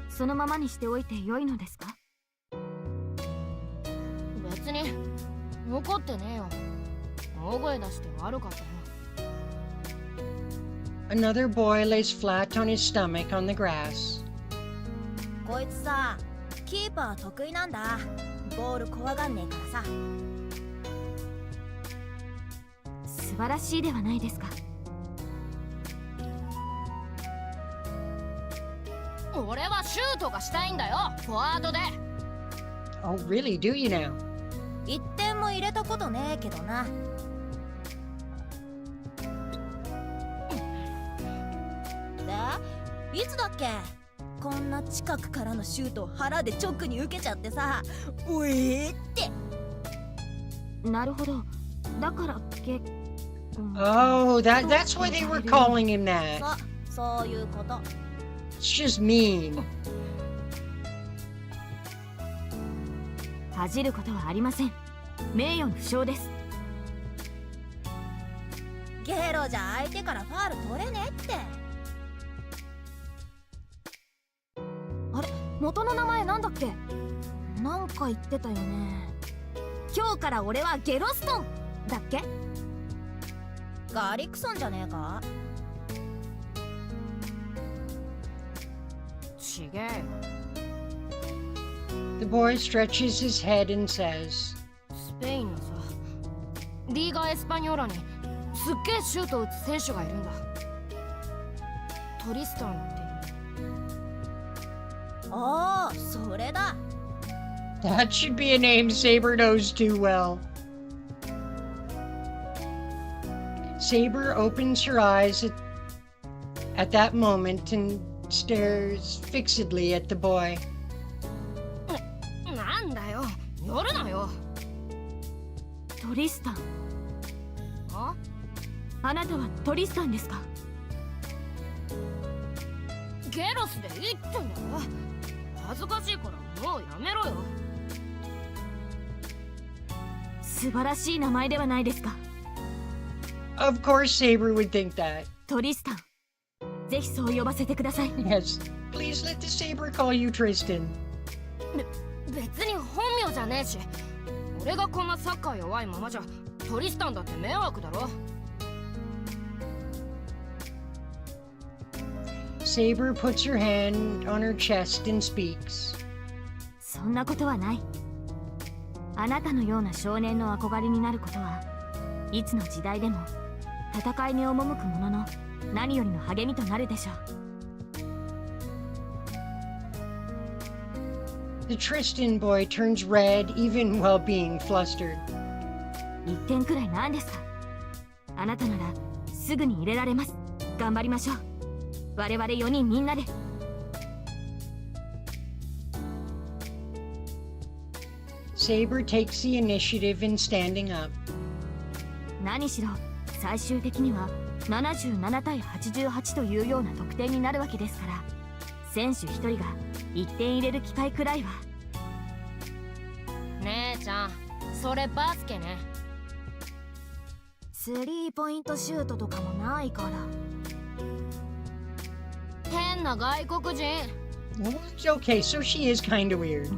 E: そのままにしておいて良いのですか？
H: 別に怒ってねえよ。大声出して悪かったよ。
A: Another boy lays flat on his stomach on the grass.
F: こいつさ、キーパー得意なんだ。ボール怖がんねえからさ。
E: 素晴らしいではないですか。
H: 俺はシュートがしたいんだよ。フォワードで。
A: Oh, really? Do you now?
F: 1点も入れたことねえけどな。で、いつだっけ？こんな近くからのシュートを腹で直に受けちゃってさ、うえーって。
E: なるほど。だから
A: Oh, that's why they were calling him that.
F: そういうこと。
A: It's just mean.
E: 恥じることはありません。名誉の負傷です。
F: ゲロじゃ相手からファール取れねえって。
E: あれ、元の名前なんだっけ？なんか言ってたよね。今日から俺はゲロストンだっけ？
F: ガリクソンじゃねえか？
H: ちげえよ。
A: The boy stretches his head and says,
H: スペインのさ、リーガ・エスパニョーラにすっげえシュート打つ選手がいるんだ。トリスタンって。
F: ああ、それだ。
A: That should be a name Saber knows too well. Saber opens her eyes at that moment and stares fixedly at the boy.
H: なんだよ、寄るなよ。
E: トリスタン。
H: あ？
E: あなたはトリスタンですか？
H: ゲロスでいいってんだろ。恥ずかしいからもうやめろよ。
E: 素晴らしい名前ではないですか。
A: Of course Saber would think that.
E: トリスタン。ぜひそう呼ばせてください。
A: Yes. Please let the Saber call you Tristan.
H: 別に本名じゃねえし、俺がこんなサッカー弱いままじゃトリスタンだって迷惑だろ。
A: Saber puts her hand on her chest and speaks.
E: そんなことはない。あなたのような少年の憧れになることはいつの時代でも戦いに赴く者の何よりの励みとなるでしょう。
A: The Tristan boy turns red even while being flustered.
E: 一点くらいなんですか？あなたならすぐに入れられます。頑張りましょう。我々4人みんなで。
A: Saber takes the initiative in standing up.
E: 何しろ最終的には77対88というような得点になるわけですから、選手1人が1点入れる機会くらいは。
H: 姉ちゃん、それバスケね。
C: スリーポイントシュートとかもないから。
H: 変な外国人。
A: Okay, so she is kind of weird.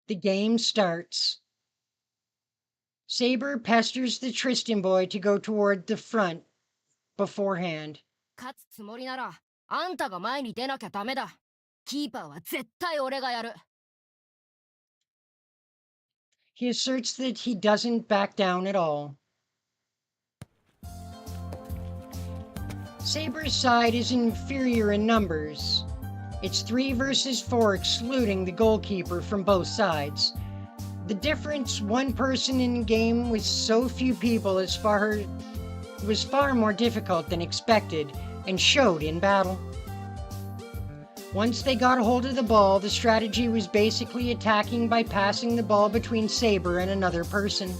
A: The game starts. Saber pesters the Tristan boy to go toward the front beforehand.
H: 勝つつもりならあんたが前に出なきゃダメだ。キーパーは絶対俺がやる。
A: He asserts that he doesn't back down at all. Saber's side is inferior in numbers. It's 3 versus 4 excluding the goalkeeper from both sides. The difference, one person in game with so few people was far more difficult than expected and showed in battle. Once they got a hold of the ball, the strategy was basically attacking by passing the ball between Saber and another person.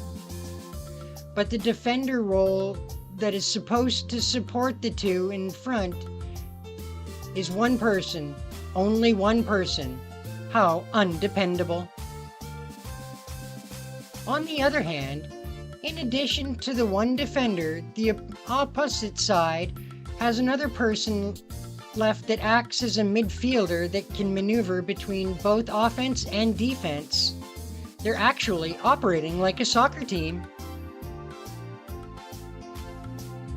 A: But the defender role that is supposed to support the two in front is one person, only one person. How undependable. On the other hand, in addition to the one defender, the opposite side has another person left that acts as a midfielder that can maneuver between both offense and defense. They're actually operating like a soccer team.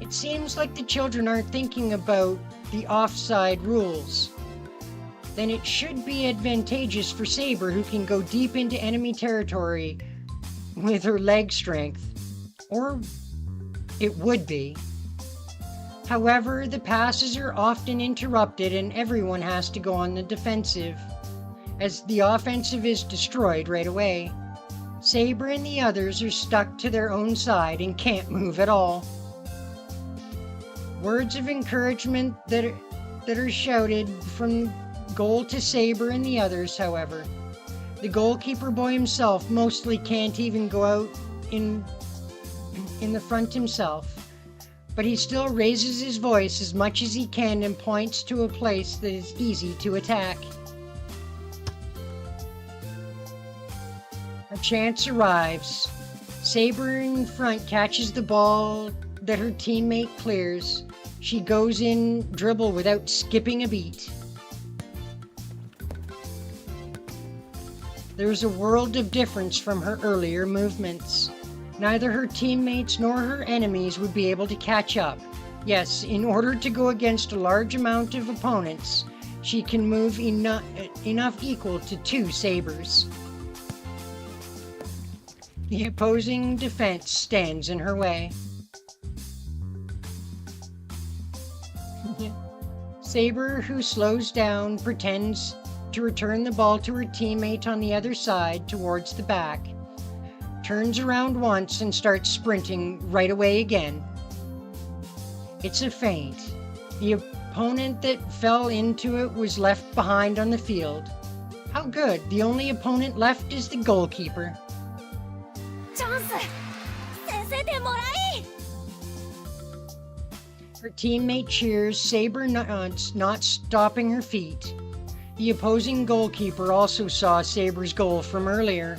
A: It seems like the children aren't thinking about the offside rules. Then it should be advantageous for Saber, who can go deep into enemy territory with her leg strength. Or it would be. However, the passes are often interrupted and everyone has to go on the defensive, as the offensive is destroyed right away. Saber and the others are stuck to their own side and can't move at all. Words of encouragement that are shouted from goal to Saber and the others, however. The goalkeeper boy himself mostly can't even go out in the front himself, but he still raises his voice as much as he can and points to a place that is easy to attack. A chance arrives. Saber in front catches the ball that her teammate clears. She goes in dribble without skipping a beat. There's a world of difference from her earlier movements. Neither her teammates nor her enemies would be able to catch up. Yes, in order to go against a large amount of opponents, she can move enough equal to 2 Sabers. The opposing defense stands in her way. Saber, who slows down, pretends to return the ball to her teammate on the other side towards the back, turns around once and starts sprinting right away again. It's a feint. The opponent that fell into it was left behind on the field. How good, the only opponent left is the goalkeeper.
F: チャンス先制点もらい
A: Her teammate cheers, Saber nods, not stopping her feet. The opposing goalkeeper also saw Saber's goal from earlier.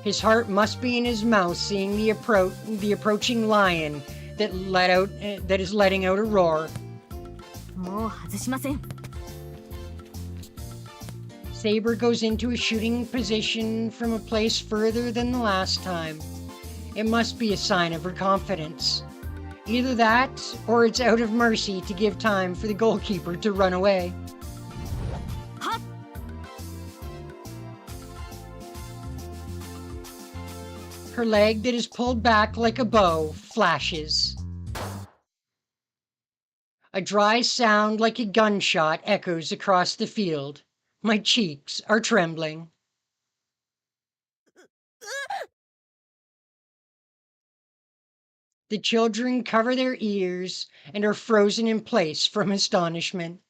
A: His heart must be in his mouth seeing the approaching lion that is letting out a roar.
E: もう外しません。
A: Saber goes into a shooting position from a place further than the last time. It must be a sign of her confidence. Either that, or it's out of mercy to give time for the goalkeeper to run away. Her leg that is pulled back like a bow flashes. A dry sound like a gunshot echoes across the field. My cheeks are trembling. The children cover their ears and are frozen in place from astonishment.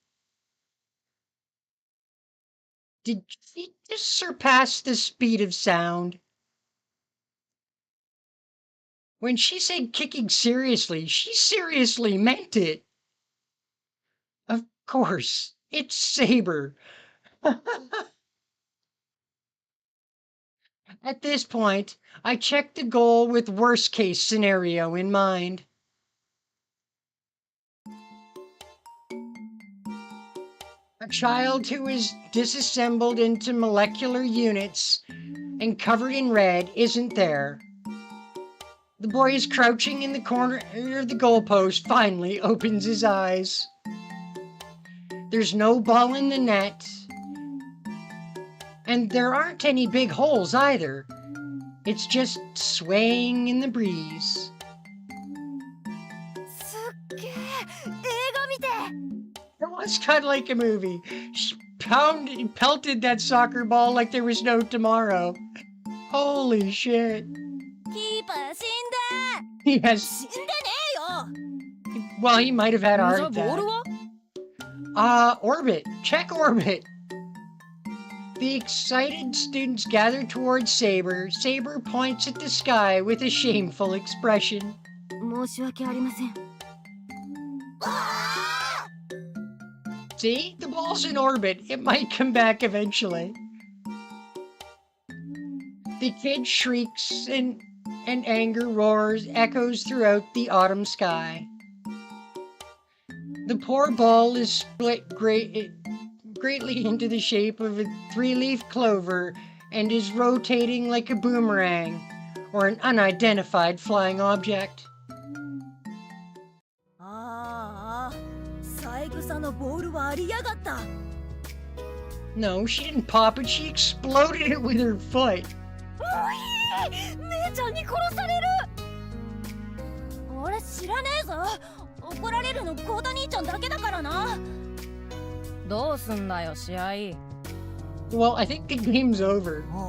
A: Did she just surpass the speed of sound? When she said kicking seriously, she seriously meant it. Of course, it's Saber. At this point, I check the goal with worst case scenario in mind. A child who is disassembled into molecular units and covered in red isn't there. The boy is crouching in the corner of the goalpost, finally opens his eyes. There's no ball in the net. And there aren't any big holes either. It's just swaying in the breeze.
F: すっげえ映画見て
A: It was kind of like a movie. She pelted that soccer ball like there was no tomorrow. Holy shit.
F: キーパー死んで
A: Yes.
F: 死んでねえよ
A: Well, he might have had a
H: じゃ
A: heart
H: あボール
A: attack.
H: は
A: Orbit. Check orbit. The excited students gather towards Saber. Saber points at the sky with a shameful expression.
E: 申し訳ありません。
A: See? The ball's in orbit. It might come back eventually. The kid shrieks and anger roars, echoes throughout the autumn sky. The poor ball is split greatly into the shape of a three-leaf clover and is rotating like a boomerang or an unidentified flying object.
F: ああ三枝のボールはありやがった
A: No, she didn't pop it. She exploded it with her foot.
F: 姉ちゃんに殺される俺知らねえぞ怒られるのコータ兄ちゃんだけだからな
H: どうすんだよ試合
A: Well, I think the game's over.
F: おお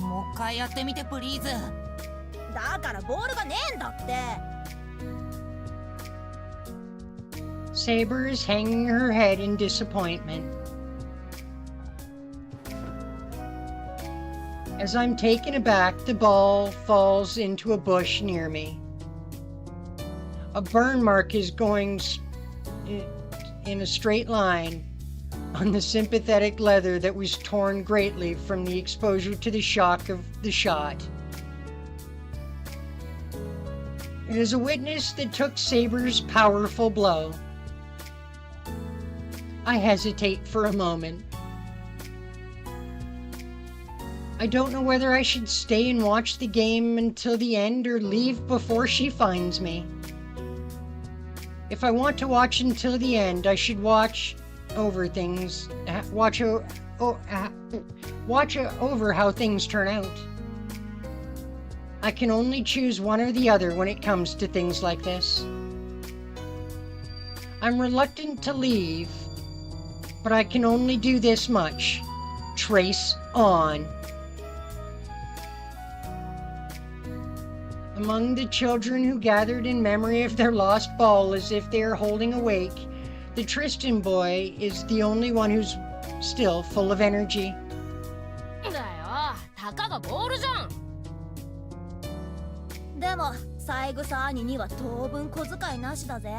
F: もう一回やってみてプリーズだからボールがねえんだって
A: Saber is hanging her head in disappointment. As I'm taken aback, the ball falls into a bush near me. A burn mark is going in a straight line on the sympathetic leather that was torn greatly from the exposure to the shock of the shot. It is a witness that took Saber's powerful blow. I hesitate for a moment. I don't know whether I should stay and watch the game until the end or leave before she finds me. If I want to watch until the end, I should watch over things, watch over how things turn out. I can only choose one or the other when it comes to things like this. I'm reluctant to leave, but I can only do this much. Trace on. Among the children who gathered in memory of their lost ball as if they are holding awake, the Tristan boy is the only one who's still full of energy.
H: だよたかがボールじゃん
F: でも三枝兄には当分小遣いなしだぜ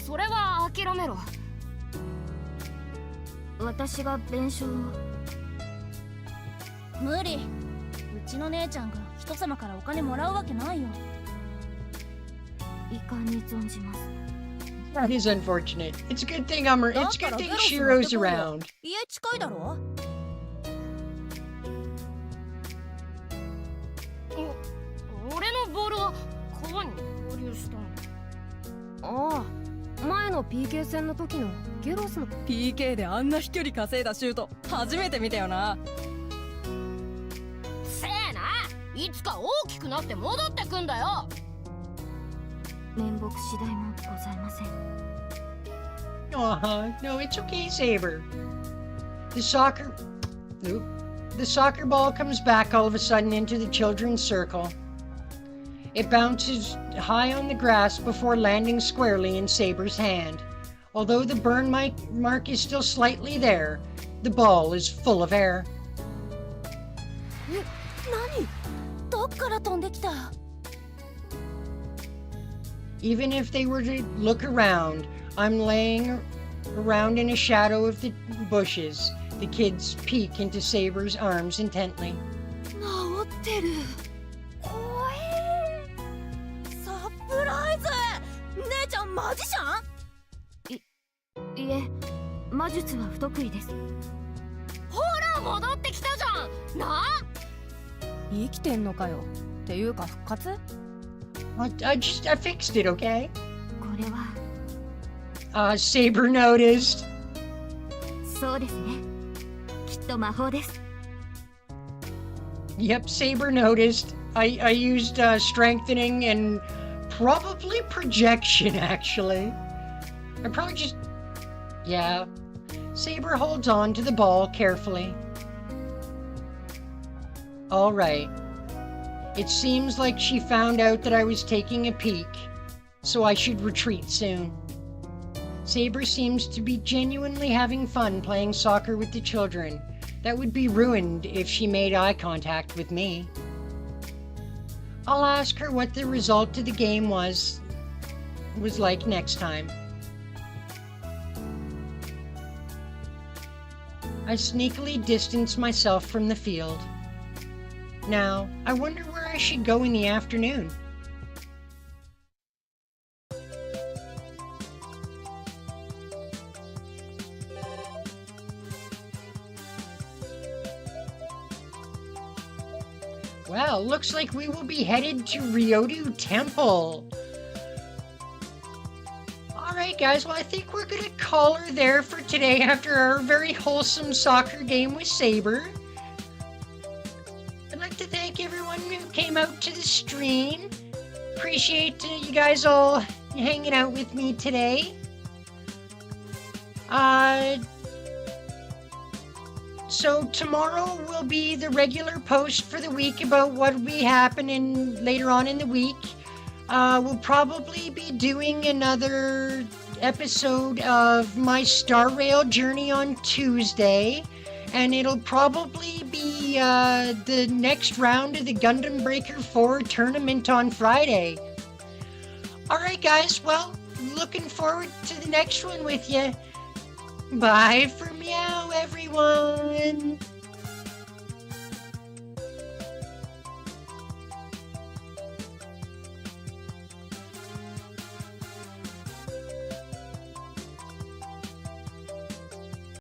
H: それは諦めろ
E: 私が弁償を。
F: 無理うちの姉ちゃんが人様からお金もらうわけないよ
E: 遺憾に存じます。
A: That is unfortunate. It's a good thing it's a good thing Shiro's around.
F: 家近いだろ
H: 俺のボールは川に放流したの
G: ああ前の PK 戦の時のゲロスの PK であんな飛距離稼いだシュート初めて見たよな
H: せえないつか大きくなって戻ってくんだよ
E: 面目次第もございません。
A: Aw, no, it's okay, Saber. The soccer... Oop. The soccer ball comes back all of a sudden into the children's circle. It bounces high on the grass before landing squarely in Saber's hand. Although the burn mark is still slightly there, the ball is full of air.
F: 何？どっから飛んできた？
A: Even if they were to look around, I'm laying around in a shadow of the bushes. The kids peek into Saber's arms intently.
F: 治ってる。怖え。サプライズ。姉ちゃんマジシャン？
E: いえ、魔術は不得意です。
H: ほら戻ってきたじゃんな。
G: 生きてんのかよ。っていうか復活？
A: I fixed it, okay?
E: これは
A: Saber noticed.
E: そうですね。きっと魔法です。
A: Yep, Saber noticed. I used strengthening and probably projection, actually. I probably just... Yeah. Saber holds on to the ball carefully. All right. It seems like she found out that I was taking a peek, so I should retreat soon. Saber seems to be genuinely having fun playing soccer with the children. That would be ruined if she made eye contact with me. I'll ask her what the result of the game was like next time. I sneakily distance myself from the field. Now, I wonder where I should go in the afternoon. Well, looks like we will be headed to Ryodu Temple. Alright guys, well I think we're gonna call her there for today after our very wholesome soccer game with Saber. I'd like to thank everyone who came out to the stream. Appreciate you guys all hanging out with me today. So tomorrow will be the regular post for the week about what will be happening later on in the week. We'll probably be doing another episode of my Star Rail journey on Tuesday. And it'll probably be the next round of the Gundam Breaker 4 tournament on Friday. Alright guys, well, looking forward to the next one with you. Bye for meow, everyone!